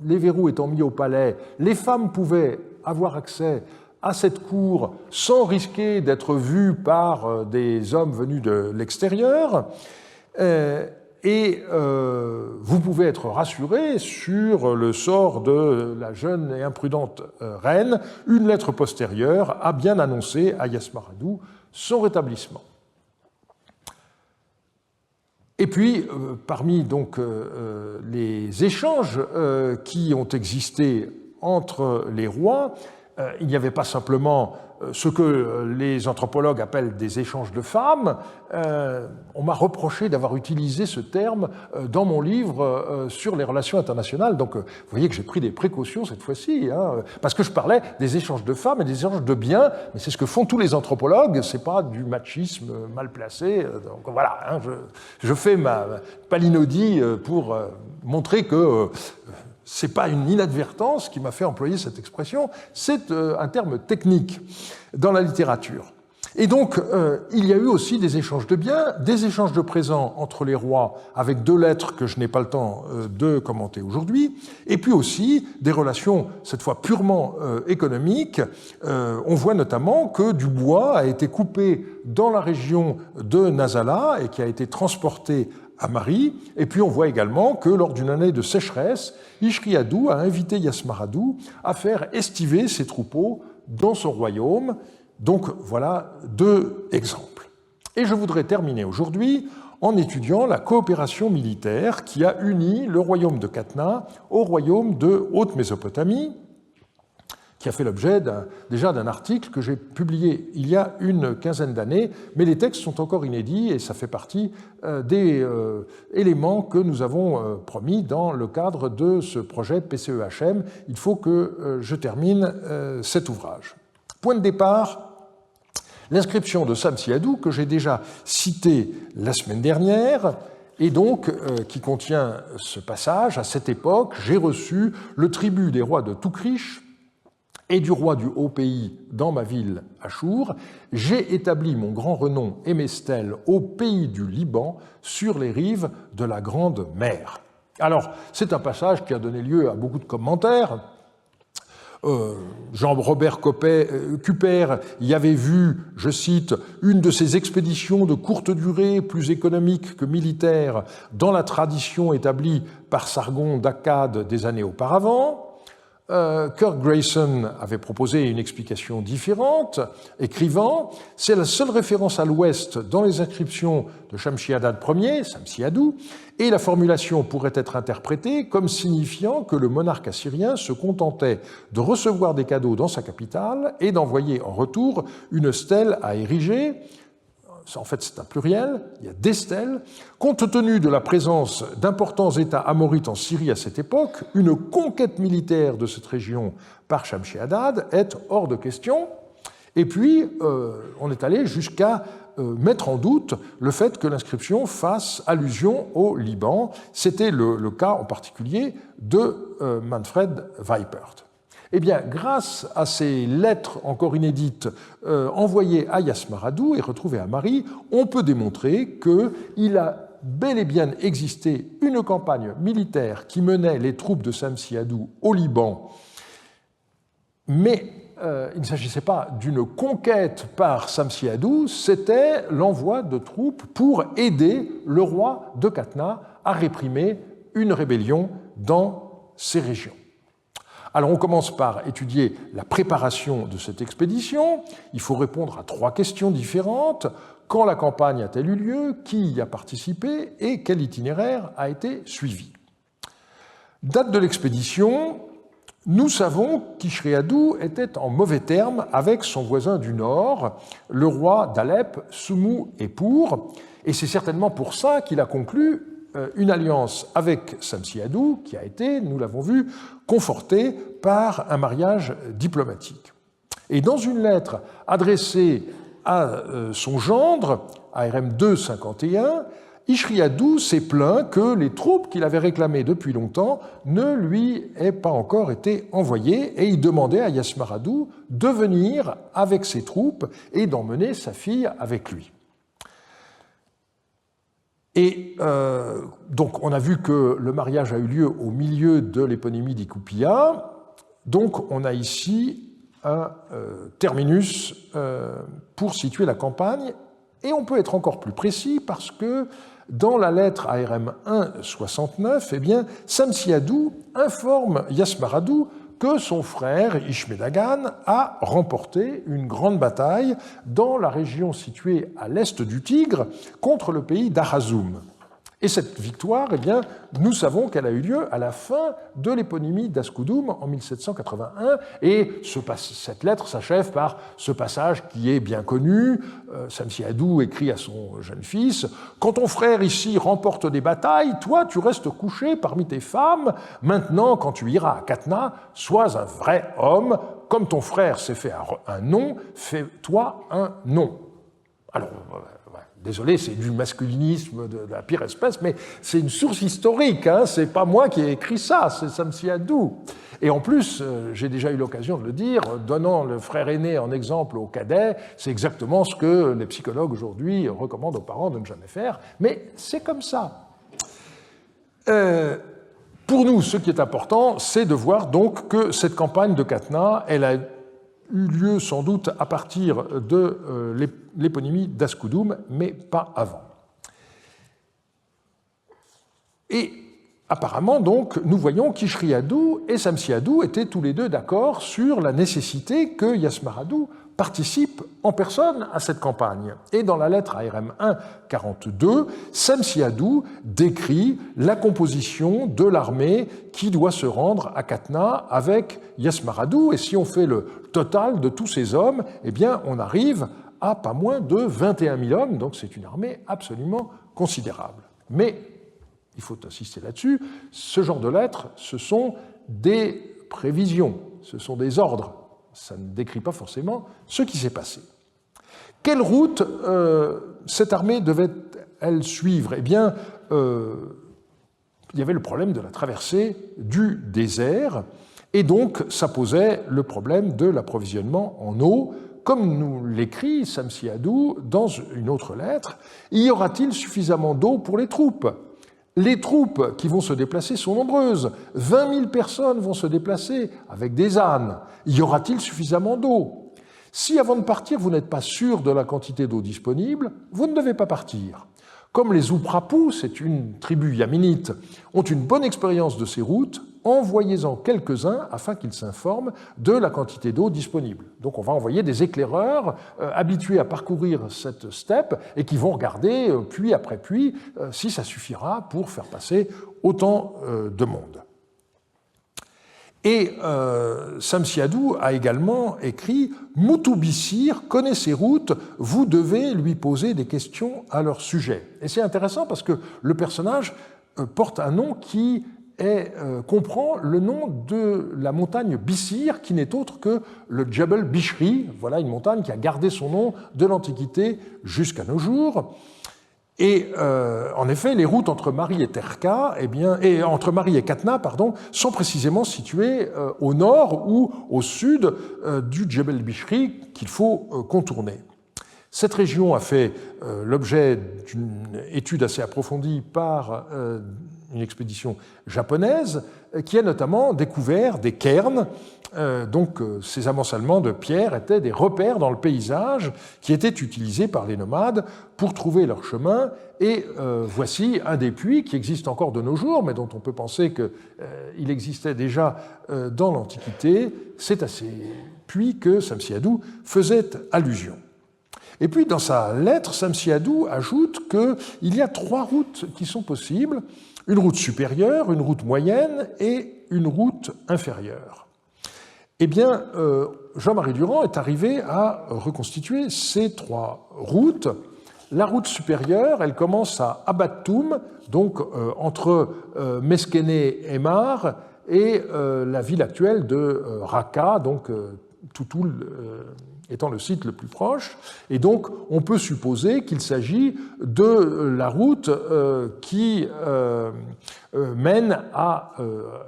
Les verrous étant mis au palais, les femmes pouvaient avoir accès à cette cour sans risquer d'être vues par des hommes venus de l'extérieur. Et vous pouvez être rassurés sur le sort de la jeune et imprudente reine. Une lettre postérieure a bien annoncé à Yasmaradou son rétablissement. Et puis, parmi donc, les échanges qui ont existé entre les rois, il n'y avait pas simplement ce que les anthropologues appellent des échanges de femmes. On m'a reproché d'avoir utilisé ce terme dans mon livre sur les relations internationales. Donc, vous voyez que j'ai pris des précautions cette fois-ci, hein, parce que je parlais des échanges de femmes et des échanges de biens, mais c'est ce que font tous les anthropologues, c'est pas du machisme mal placé. Donc voilà, hein, je fais ma palinodie pour montrer que c'est pas une inadvertance qui m'a fait employer cette expression, c'est un terme technique dans la littérature. Et donc, il y a eu aussi des échanges de biens, des échanges de présents entre les rois avec 2 lettres que je n'ai pas le temps de commenter aujourd'hui, et puis aussi des relations, cette fois purement économiques. On voit notamment que du bois a été coupé dans la région de Nasala et qui a été transporté à Mari. Et puis on voit également que lors d'une année de sécheresse, Ishriadou a invité Yasmaradou à faire estiver ses troupeaux dans son royaume. Donc voilà 2 exemples. Et je voudrais terminer aujourd'hui en étudiant la coopération militaire qui a uni le royaume de Catna au royaume de Haute-Mésopotamie, qui a fait l'objet déjà d'un article que j'ai publié il y a une quinzaine d'années, mais les textes sont encore inédits et ça fait partie des éléments que nous avons promis dans le cadre de ce projet PCEHM. Il faut que je termine cet ouvrage. Point de départ, l'inscription de Samsiadou, que j'ai déjà citée la semaine dernière, et donc qui contient ce passage. À cette époque, j'ai reçu le tribut des rois de Toukrish et du roi du Haut-Pays dans ma ville Achour. J'ai établi mon grand renom et mes stèles au pays du Liban, sur les rives de la Grande Mer. Alors, c'est un passage qui a donné lieu à beaucoup de commentaires. Jean-Robert Cuper y avait vu, je cite, une de ces expéditions de courte durée, plus économiques que militaires, dans la tradition établie par Sargon d'Akkad des années auparavant. Kirk Grayson avait proposé une explication différente, écrivant « C'est la seule référence à l'ouest dans les inscriptions de Shamshi-Adad Ier, Samsiadou, et la formulation pourrait être interprétée comme signifiant que le monarque assyrien se contentait de recevoir des cadeaux dans sa capitale et d'envoyer en retour une stèle à ériger. » En fait, c'est un pluriel, il y a des stèles. Compte tenu de la présence d'importants États amorites en Syrie à cette époque, une conquête militaire de cette région par Shamshi-Adad est hors de question. Et puis, on est allé jusqu'à mettre en doute le fait que l'inscription fasse allusion au Liban. C'était le cas en particulier de Manfred Weipert. Eh bien, grâce à ces lettres encore inédites envoyées à Yasmaradou et retrouvées à Mari, on peut démontrer qu'il a bel et bien existé une campagne militaire qui menait les troupes de Samsiadou au Liban, mais il ne s'agissait pas d'une conquête par Samsiadou, c'était l'envoi de troupes pour aider le roi de Qatna à réprimer une rébellion dans ces régions. Alors on commence par étudier la préparation de cette expédition. Il faut répondre à 3 questions différentes. Quand la campagne a-t-elle eu lieu? Qui y a participé? Et quel itinéraire a été suivi? Date de l'expédition. Nous savons qu'Ishriadou était en mauvais termes avec son voisin du nord, le roi d'Alep, Soumou Epour, et c'est certainement pour ça qu'il a conclu une alliance avec Samsiadou, qui a été, nous l'avons vu, confortée par un mariage diplomatique. Et dans une lettre adressée à son gendre, ARM 251, Ishriadou s'est plaint que les troupes qu'il avait réclamées depuis longtemps ne lui aient pas encore été envoyées et il demandait à Yasmaradou de venir avec ses troupes et d'emmener sa fille avec lui. Et donc on a vu que le mariage a eu lieu au milieu de l'éponymie d'Ikoupia, donc on a ici un terminus pour situer la campagne, et on peut être encore plus précis parce que dans la lettre ARM 169, eh bien, Samsiadou informe Yasmaradou que son frère Ishmedagan a remporté une grande bataille dans la région située à l'est du Tigre contre le pays d'Ahazoum. Et cette victoire, eh bien, nous savons qu'elle a eu lieu à la fin de l'éponymie d'Askoudoum en 1781, et cette lettre s'achève par ce passage qui est bien connu. Samsiadou écrit à son jeune fils « Quand ton frère ici remporte des batailles, toi tu restes couché parmi tes femmes. Maintenant, quand tu iras à Qatna, sois un vrai homme. Comme ton frère s'est fait un nom, fais-toi un nom. » Alors, désolé, c'est du masculinisme de la pire espèce, mais c'est une source historique, hein, c'est pas moi qui ai écrit ça, c'est Samsiadou. Et en plus, j'ai déjà eu l'occasion de le dire, donnant le frère aîné en exemple au cadet, c'est exactement ce que les psychologues aujourd'hui recommandent aux parents de ne jamais faire, mais c'est comme ça. Pour nous, ce qui est important, c'est de voir donc que cette campagne de Qatna, elle a eu lieu sans doute à partir de l'éponymie d'Askoudoum, mais pas avant. Et apparemment, donc, nous voyons qu'Ishriadou et Samsiadou étaient tous les deux d'accord sur la nécessité que Yasmaradou participe en personne à cette campagne. Et dans la lettre ARM 142, Samsiadou décrit la composition de l'armée qui doit se rendre à Qatna avec Yasmaradou. Et si on fait le total de tous ces hommes, eh bien, on arrive à pas moins de 21 000 hommes, donc c'est une armée absolument considérable. Mais, il faut insister là-dessus, ce genre de lettres, ce sont des prévisions, ce sont des ordres. Ça ne décrit pas forcément ce qui s'est passé. Quelle route cette armée devait-elle suivre? Eh bien, il y avait le problème de la traversée du désert, et donc ça posait le problème de l'approvisionnement en eau. Comme nous l'écrit Samsiadou dans une autre lettre, y aura-t-il suffisamment d'eau pour les troupes? Les troupes qui vont se déplacer sont nombreuses. 20 000 personnes vont se déplacer avec des ânes. Y aura-t-il suffisamment d'eau? Si avant de partir, vous n'êtes pas sûr de la quantité d'eau disponible, vous ne devez pas partir. Comme les Ouprapous, c'est une tribu yaminite, ont une bonne expérience de ces routes, envoyez-en quelques-uns afin qu'ils s'informent de la quantité d'eau disponible. Donc on va envoyer des éclaireurs habitués à parcourir cette steppe et qui vont regarder puits après puits si ça suffira pour faire passer autant de monde. Et Samsiadou a également écrit « Moutoubissir connaît ses routes, vous devez lui poser des questions à leur sujet ». Et c'est intéressant parce que le personnage porte un nom qui comprend le nom de la montagne Bissir, qui n'est autre que le Djebel Bishri, voilà une montagne qui a gardé son nom de l'Antiquité jusqu'à nos jours. Et en effet, les routes entre Mari et Terka, entre Mari et Qatna, sont précisément situées au nord ou au sud du Djebel Bishri qu'il faut contourner. Cette région a fait l'objet d'une étude assez approfondie par une expédition japonaise qui a notamment découvert des cairns. Donc ces amoncellements de pierres étaient des repères dans le paysage qui étaient utilisés par les nomades pour trouver leur chemin. Et voici un des puits qui existe encore de nos jours, mais dont on peut penser qu'il existait déjà dans l'Antiquité. C'est à ces puits que Samsiadou faisait allusion. Et puis, dans sa lettre, Samsiadou ajoute qu'il y a 3 routes qui sont possibles, une route supérieure, une route moyenne et une route inférieure. Eh bien, Jean-Marie Durand est arrivé à reconstituer ces 3 routes. La route supérieure, elle commence à Abattoum, donc entre Meskéné et Mar, et la ville actuelle de Raqqa, donc Toutoul étant le site le plus proche. Et donc, on peut supposer qu'il s'agit de la route qui mène à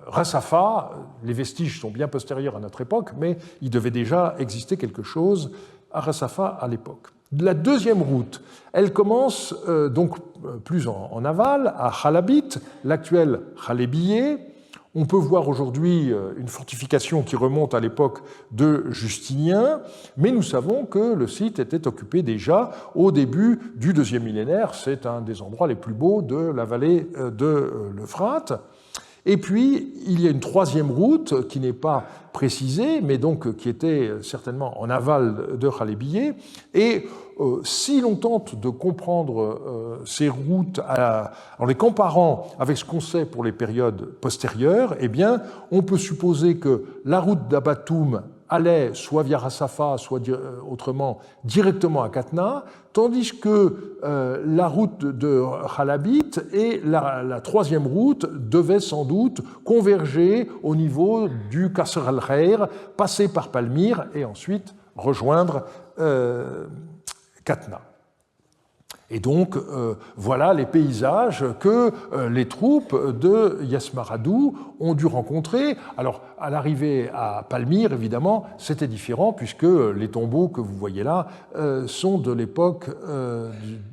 Rassafa. Les vestiges sont bien postérieurs à notre époque, mais il devait déjà exister quelque chose à Rassafa à l'époque. La deuxième route, elle commence donc plus en aval, à Khalabit, l'actuel Khalébiyé. On peut voir aujourd'hui une fortification qui remonte à l'époque de Justinien, mais nous savons que le site était occupé déjà au début du deuxième millénaire. C'est un des endroits les plus beaux de la vallée de l'Euphrate. Et puis, il y a une troisième route qui n'est pas précisée, mais donc qui était certainement en aval de Khalébiyé. Et si l'on tente de comprendre ces routes en les comparant avec ce qu'on sait pour les périodes postérieures, eh bien, on peut supposer que la route d'Abattoum allait soit via Rassafa, soit autrement directement à Katna, tandis que la route de Khalabit et la troisième route devaient sans doute converger au niveau du Qasr al-Khair, passer par Palmyre et ensuite rejoindre Katna. Et donc, voilà les paysages que les troupes de Yasmaradou ont dû rencontrer. Alors, à l'arrivée à Palmyre, évidemment, c'était différent, puisque les tombeaux que vous voyez là sont de l'époque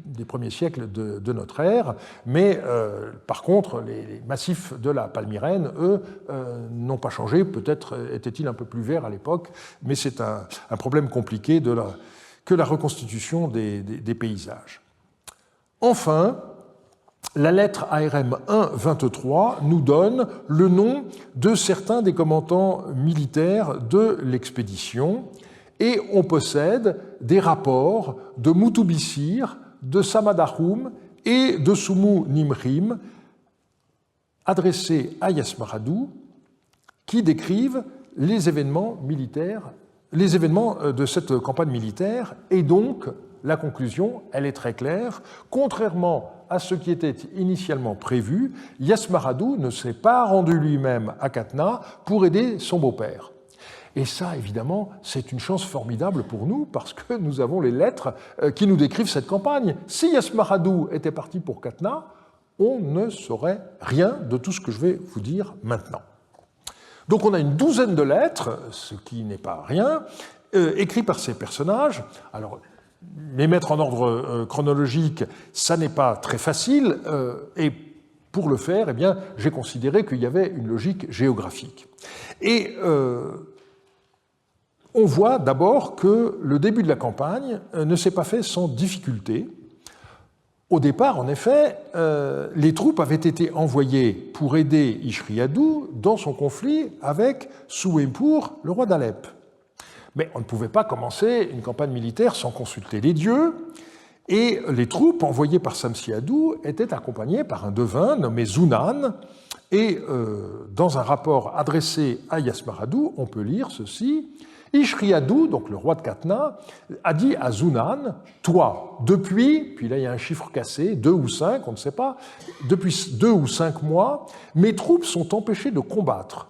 des premiers siècles de notre ère. Mais, par contre, les massifs de la Palmyrène, eux, n'ont pas changé. Peut-être étaient-ils un peu plus verts à l'époque, mais c'est un problème compliqué que la reconstitution des paysages. Enfin, la lettre ARM 1-23 nous donne le nom de certains des commandants militaires de l'expédition et on possède des rapports de Mutubissir, de Samadahum et de Sumu Nimrim adressés à Yasmaradou qui décrivent les événements militaires, les événements de cette campagne militaire et donc la conclusion, elle est très claire. Contrairement à ce qui était initialement prévu, Yasmaradou ne s'est pas rendu lui-même à Katna pour aider son beau-père. Et ça, évidemment, c'est une chance formidable pour nous parce que nous avons les lettres qui nous décrivent cette campagne. Si Yasmaradou était parti pour Katna, on ne saurait rien de tout ce que je vais vous dire maintenant. Donc on a une douzaine de lettres, ce qui n'est pas rien, écrites par ces personnages. Alors, les mettre en ordre chronologique, ça n'est pas très facile, et pour le faire, eh bien, j'ai considéré qu'il y avait une logique géographique. Et on voit d'abord que le début de la campagne ne s'est pas fait sans difficulté. Au départ, en effet, les troupes avaient été envoyées pour aider Ishriadou dans son conflit avec Souempour, le roi d'Alep. Mais on ne pouvait pas commencer une campagne militaire sans consulter les dieux, et les troupes envoyées par Samsiadou étaient accompagnées par un devin nommé Zunan, et dans un rapport adressé à Yasmaradou, on peut lire ceci. Ishriadou, donc le roi de Katna, a dit à Zunan, toi, depuis, puis là il y a un chiffre cassé, 2 ou 5, on ne sait pas, depuis 2 ou 5 mois, mes troupes sont empêchées de combattre.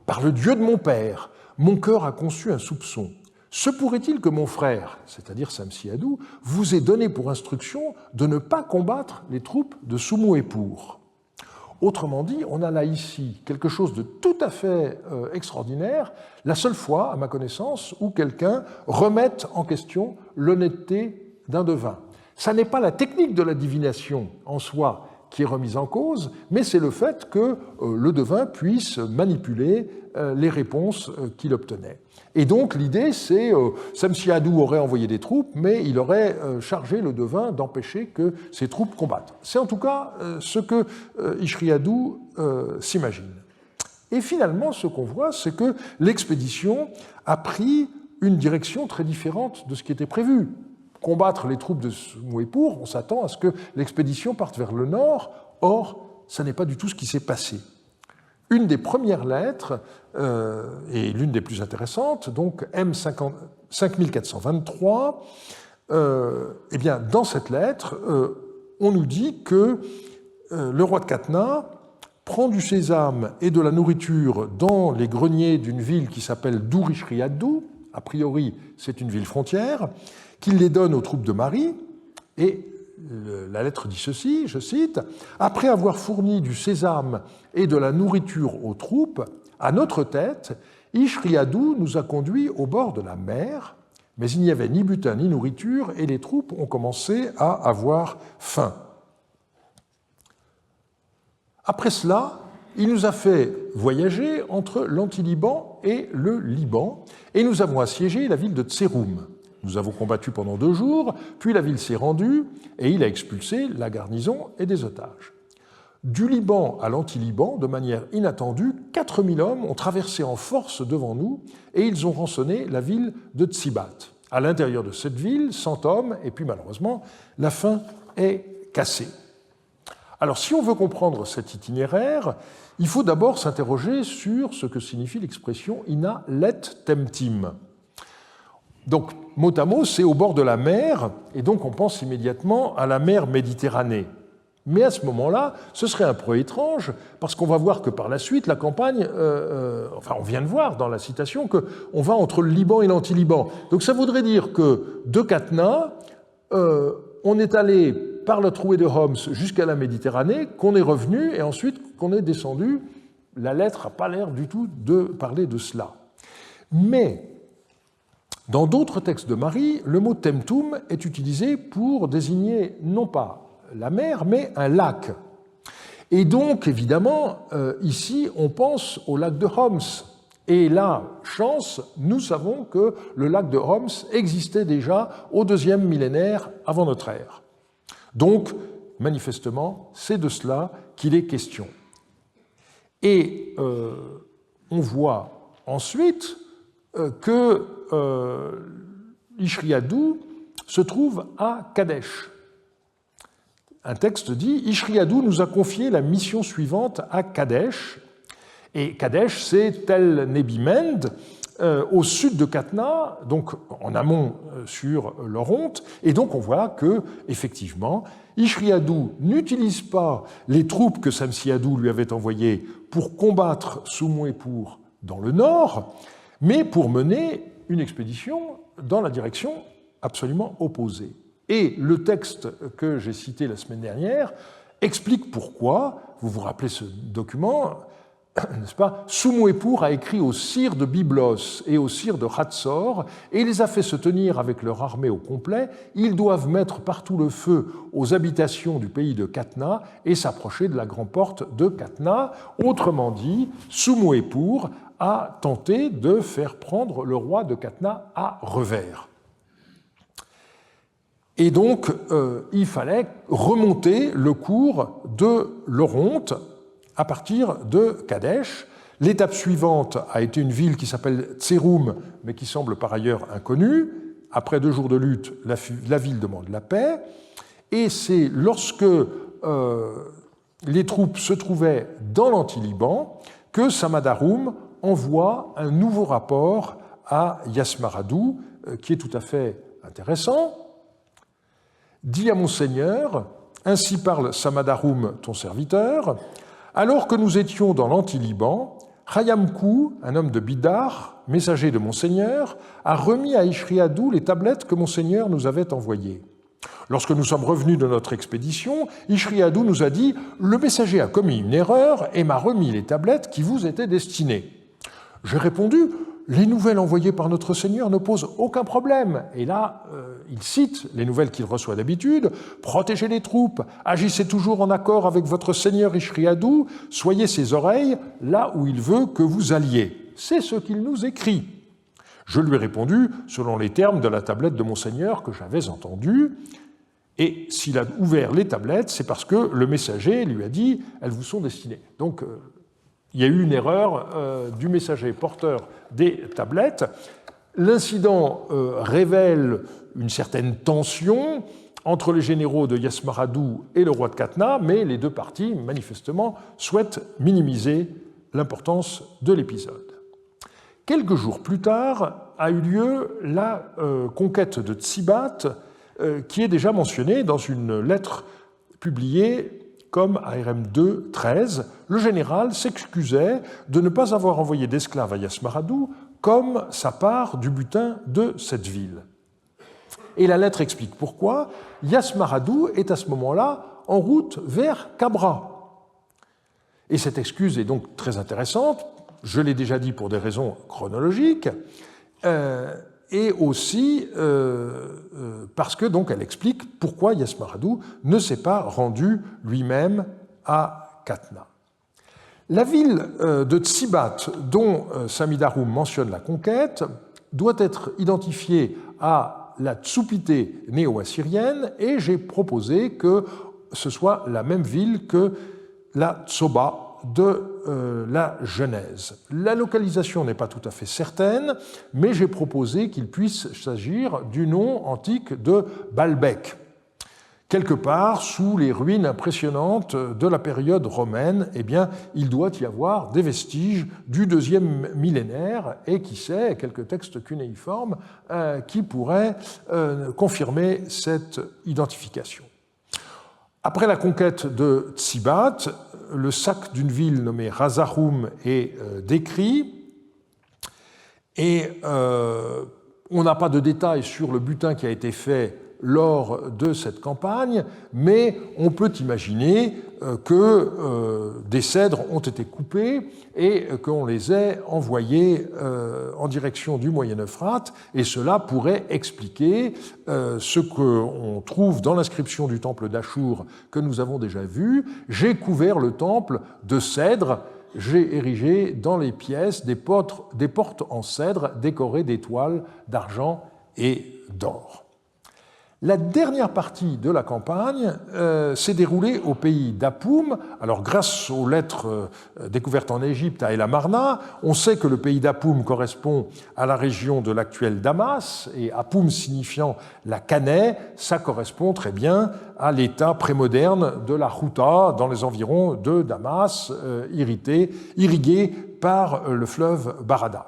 Par le Dieu de mon père, mon cœur a conçu un soupçon. Se pourrait-il que mon frère, c'est-à-dire Samsiadou, vous ait donné pour instruction de ne pas combattre les troupes de Soumu-Eppour? Autrement dit, on a là ici quelque chose de tout à fait extraordinaire, la seule fois, à ma connaissance, où quelqu'un remette en question l'honnêteté d'un devin. Ça n'est pas la technique de la divination en soi qui est remise en cause, mais c'est le fait que le devin puisse manipuler les réponses qu'il obtenait. Et donc l'idée, c'est Samsiadou aurait envoyé des troupes, mais il aurait chargé le devin d'empêcher que ses troupes combattent. C'est en tout cas ce que Ishriadou s'imagine. Et finalement, ce qu'on voit, c'est que l'expédition a pris une direction très différente de ce qui était prévu. Combattre les troupes de Sumwépur, on s'attend à ce que l'expédition parte vers le nord, or, ça n'est pas du tout ce qui s'est passé. Une des premières lettres, et l'une des plus intéressantes, donc M5423, eh bien, dans cette lettre, on nous dit que le roi de Katna prend du sésame et de la nourriture dans les greniers d'une ville qui s'appelle Dourishriadou, a priori c'est une ville frontière, qu'il les donne aux troupes de Mari, et la lettre dit ceci, je cite, « Après avoir fourni du sésame et de la nourriture aux troupes, à notre tête, Ishriadou nous a conduits au bord de la mer, mais il n'y avait ni butin ni nourriture, et les troupes ont commencé à avoir faim. Après cela, il nous a fait voyager entre l'Anti-Liban et le Liban, et nous avons assiégé la ville de Tseroum. Nous avons combattu pendant 2 jours, puis la ville s'est rendue, et il a expulsé la garnison et des otages. Du Liban à l'Anti-Liban, de manière inattendue, 4000 hommes ont traversé en force devant nous, et ils ont rançonné la ville de Tsibat. À l'intérieur de cette ville, 100 hommes, et puis malheureusement, la fin est cassée. Alors, si on veut comprendre cet itinéraire, il faut d'abord s'interroger sur ce que signifie l'expression « ina let temtim ». Donc, mot à mot, c'est au bord de la mer, et donc on pense immédiatement à la mer Méditerranée. Mais à ce moment-là, ce serait un peu étrange, parce qu'on va voir que par la suite, la campagne, enfin on vient de voir dans la citation qu'on va entre le Liban et l'Anti-Liban. Donc ça voudrait dire que de Katna, on est allé par la trouée de Homs jusqu'à la Méditerranée, qu'on est revenu, et ensuite qu'on est descendu. La lettre n'a pas l'air du tout de parler de cela. Mais dans d'autres textes de Mari, le mot temtum est utilisé pour désigner non pas la mer, mais un lac. Et donc, évidemment, ici, on pense au lac de Homs. Et là, chance, nous savons que le lac de Homs existait déjà au 2e millénaire avant notre ère. Donc, manifestement, c'est de cela qu'il est question. Et on voit ensuite que Ishriadou se trouve à Kadesh. Un texte dit « Ishriadou nous a confié la mission suivante à Kadesh ». Et Kadesh, c'est Tel Nebimend, au sud de Katna, donc en amont sur l'Oronte. Et donc on voit que, effectivement, Ishriadou n'utilise pas les troupes que Samsiadou lui avait envoyées pour combattre Sumwépur dans le nord, mais pour mener une expédition dans la direction absolument opposée. Et le texte que j'ai cité la semaine dernière explique pourquoi, vous vous rappelez ce document, n'est-ce pas, Sumwépur a écrit aux sires de Byblos et aux sires de Hatzor, et il les a fait se tenir avec leur armée au complet. Ils doivent mettre partout le feu aux habitations du pays de Katna et s'approcher de la grande porte de Katna. Autrement dit, Sumwépur a tenté de faire prendre le roi de Katna à revers. Et donc, il fallait remonter le cours de l'Oronte à partir de Kadesh. L'étape suivante a été une ville qui s'appelle Tseroum, mais qui semble par ailleurs inconnue. Après 2 jours de lutte, la ville demande la paix. Et c'est lorsque les troupes se trouvaient dans l'Anti-Liban que Samadaroum envoie un nouveau rapport à Yasmaradou, qui est tout à fait intéressant. « Dis à mon Seigneur, ainsi parle Samadaroum, ton serviteur, alors que nous étions dans l'Anti-Liban, Chayamkou, un homme de Bidar, messager de mon Seigneur, a remis à Ishriadou les tablettes que mon Seigneur nous avait envoyées. Lorsque nous sommes revenus de notre expédition, Ishriadou nous a dit « Le messager a commis une erreur et m'a remis les tablettes qui vous étaient destinées. » J'ai répondu les nouvelles envoyées par notre Seigneur ne posent aucun problème. Et là, il cite les nouvelles qu'il reçoit d'habitude. Protégez les troupes, agissez toujours en accord avec votre Seigneur Ishriadou, soyez ses oreilles là où il veut que vous alliez. C'est ce qu'il nous écrit. Je lui ai répondu selon les termes de la tablette de mon Seigneur que j'avais entendue. Et s'il a ouvert les tablettes, c'est parce que le messager lui a dit « elles vous sont destinées ». Donc, il y a eu une erreur du messager porteur des tablettes. L'incident révèle une certaine tension entre les généraux de Yasmaradou et le roi de Katna, mais les deux parties, manifestement, souhaitent minimiser l'importance de l'épisode. Quelques jours plus tard a eu lieu la conquête de Tsibat, qui est déjà mentionnée dans une lettre publiée comme ARM 2-13, le général s'excusait de ne pas avoir envoyé d'esclaves à Yasmaradou comme sa part du butin de cette ville. Et la lettre explique pourquoi. Yasmaradou est à ce moment-là en route vers Kabra. Et cette excuse est donc très intéressante, je l'ai déjà dit pour des raisons chronologiques, et aussi parce que donc elle explique pourquoi Yasmaradou ne s'est pas rendu lui-même à Katna. La ville de Tsibat, dont Samidaroum mentionne la conquête, doit être identifiée à la Tsupité néo-assyrienne, et j'ai proposé que ce soit la même ville que la Tsoba de la Genèse. La localisation n'est pas tout à fait certaine, mais j'ai proposé qu'il puisse s'agir du nom antique de Baalbek. Quelque part, sous les ruines impressionnantes de la période romaine, eh bien, il doit y avoir des vestiges du deuxième millénaire, et qui sait, quelques textes cunéiformes qui pourraient confirmer cette identification. Après la conquête de Tsibat, le sac d'une ville nommée Razahoum est décrit, et on n'a pas de détails sur le butin qui a été fait lors de cette campagne, mais on peut imaginer que des cèdres ont été coupés et qu'on les ait envoyés en direction du Moyen-Euphrate, et cela pourrait expliquer ce qu'on trouve dans l'inscription du temple d'Achour que nous avons déjà vu. J'ai couvert le temple de cèdre, j'ai érigé dans les pièces des portes en cèdre décorées d'étoiles d'argent et d'or. La dernière partie de la campagne s'est déroulée au pays d'Apoum. Alors, grâce aux lettres découvertes en Égypte à El Amarna, on sait que le pays d'Apoum correspond à la région de l'actuelle Damas, et Apoum signifiant la Cannaie, ça correspond très bien à l'état prémoderne de la Ghouta dans les environs de Damas, irrigué par le fleuve Barada.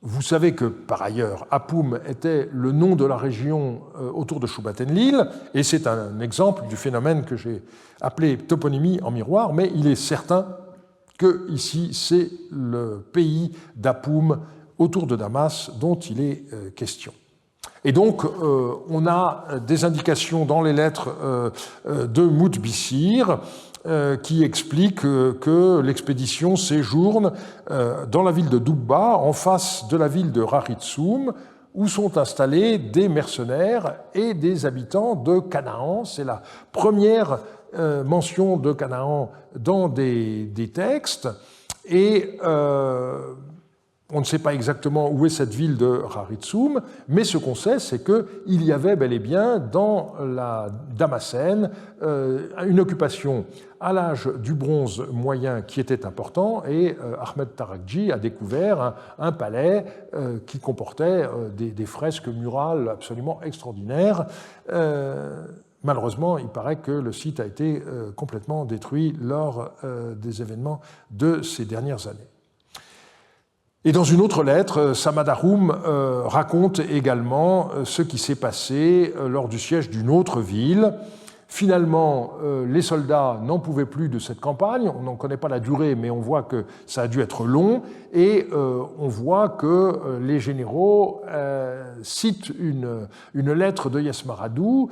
Vous savez que, par ailleurs, Apoum était le nom de la région autour de Shubat-Enlil, et c'est un exemple du phénomène que j'ai appelé toponymie en miroir, mais il est certain que ici c'est le pays d'Apoum autour de Damas dont il est question. Et donc, on a des indications dans les lettres de Moutbissir qui explique que l'expédition séjourne dans la ville de Doubba, en face de la ville de Raritsoum, où sont installés des mercenaires et des habitants de Canaan. C'est la première mention de Canaan dans des textes. Et on ne sait pas exactement où est cette ville de Raritsoum, mais ce qu'on sait, c'est qu'il y avait bel et bien dans la Damascène une occupation à l'âge du bronze moyen qui était important, et Ahmed Tarakji a découvert un palais qui comportait des fresques murales absolument extraordinaires. Malheureusement, il paraît que le site a été complètement détruit lors des événements de ces dernières années. Et dans une autre lettre, Samidaroum raconte également ce qui s'est passé lors du siège d'une autre ville, Finalement, les soldats n'en pouvaient plus de cette campagne. On n'en connaît pas la durée, mais on voit que ça a dû être long. Et on voit que les généraux citent une lettre de Yesmaradu.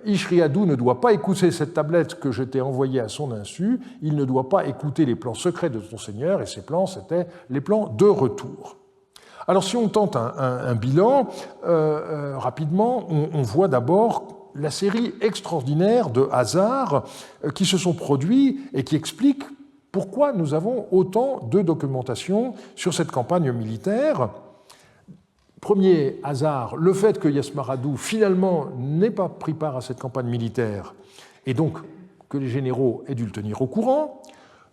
Ishriadou ne doit pas écouter cette tablette que je t'ai envoyée à son insu. Il ne doit pas écouter les plans secrets de ton seigneur. Et ces plans, c'étaient les plans de retour. Alors, si on tente un bilan, rapidement, on voit d'abord la série extraordinaire de hasards qui se sont produits et qui expliquent pourquoi nous avons autant de documentation sur cette campagne militaire. Premier hasard, le fait que Yesmaradu finalement n'ait pas pris part à cette campagne militaire et donc que les généraux aient dû le tenir au courant.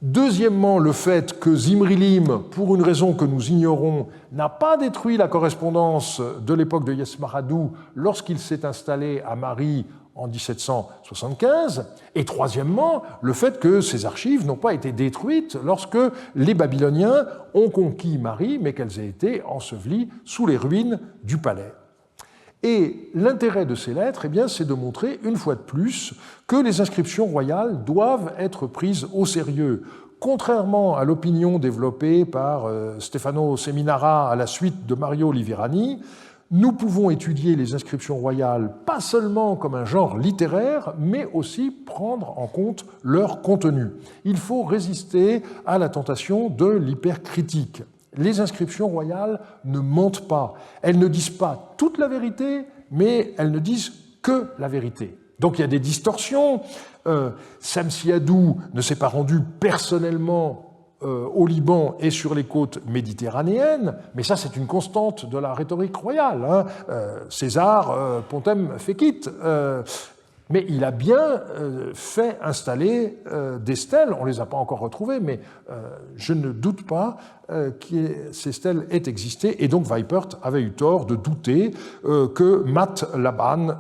Deuxièmement, le fait que Zimrilim, pour une raison que nous ignorons, n'a pas détruit la correspondance de l'époque de Yesmaradu lorsqu'il s'est installé à Mari en 1775. Et troisièmement, le fait que ces archives n'ont pas été détruites lorsque les Babyloniens ont conquis Mari, mais qu'elles aient été ensevelies sous les ruines du palais. Et l'intérêt de ces lettres, eh bien, c'est de montrer une fois de plus que les inscriptions royales doivent être prises au sérieux. Contrairement à l'opinion développée par Stefano Seminara à la suite de Mario Liverani, nous pouvons étudier les inscriptions royales pas seulement comme un genre littéraire, mais aussi prendre en compte leur contenu. Il faut résister à la tentation de l'hypercritique. Les inscriptions royales ne mentent pas. Elles ne disent pas toute la vérité, mais elles ne disent que la vérité. Donc il y a des distorsions. Samsiadou ne s'est pas rendu personnellement au Liban et sur les côtes méditerranéennes, mais ça c'est une constante de la rhétorique royale. Hein. César, pontem fecit. Mais il a bien fait installer des stèles, on ne les a pas encore retrouvées, mais je ne doute pas que ces stèles aient existé, et donc Weipert avait eu tort de douter que Mat Laban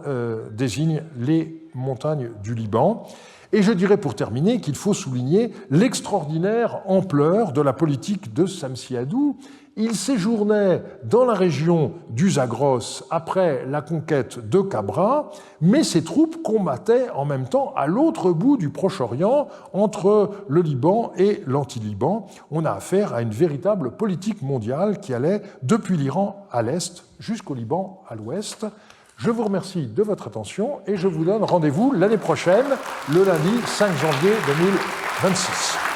désigne les montagnes du Liban. Et je dirais pour terminer qu'il faut souligner l'extraordinaire ampleur de la politique de Samsiadou. Il séjournait dans la région du Zagros après la conquête de Cabra, mais ses troupes combattaient en même temps à l'autre bout du Proche-Orient, entre le Liban et l'Anti-Liban. On a affaire à une véritable politique mondiale qui allait depuis l'Iran à l'est jusqu'au Liban à l'ouest. Je vous remercie de votre attention et je vous donne rendez-vous l'année prochaine, le lundi 5 janvier 2026.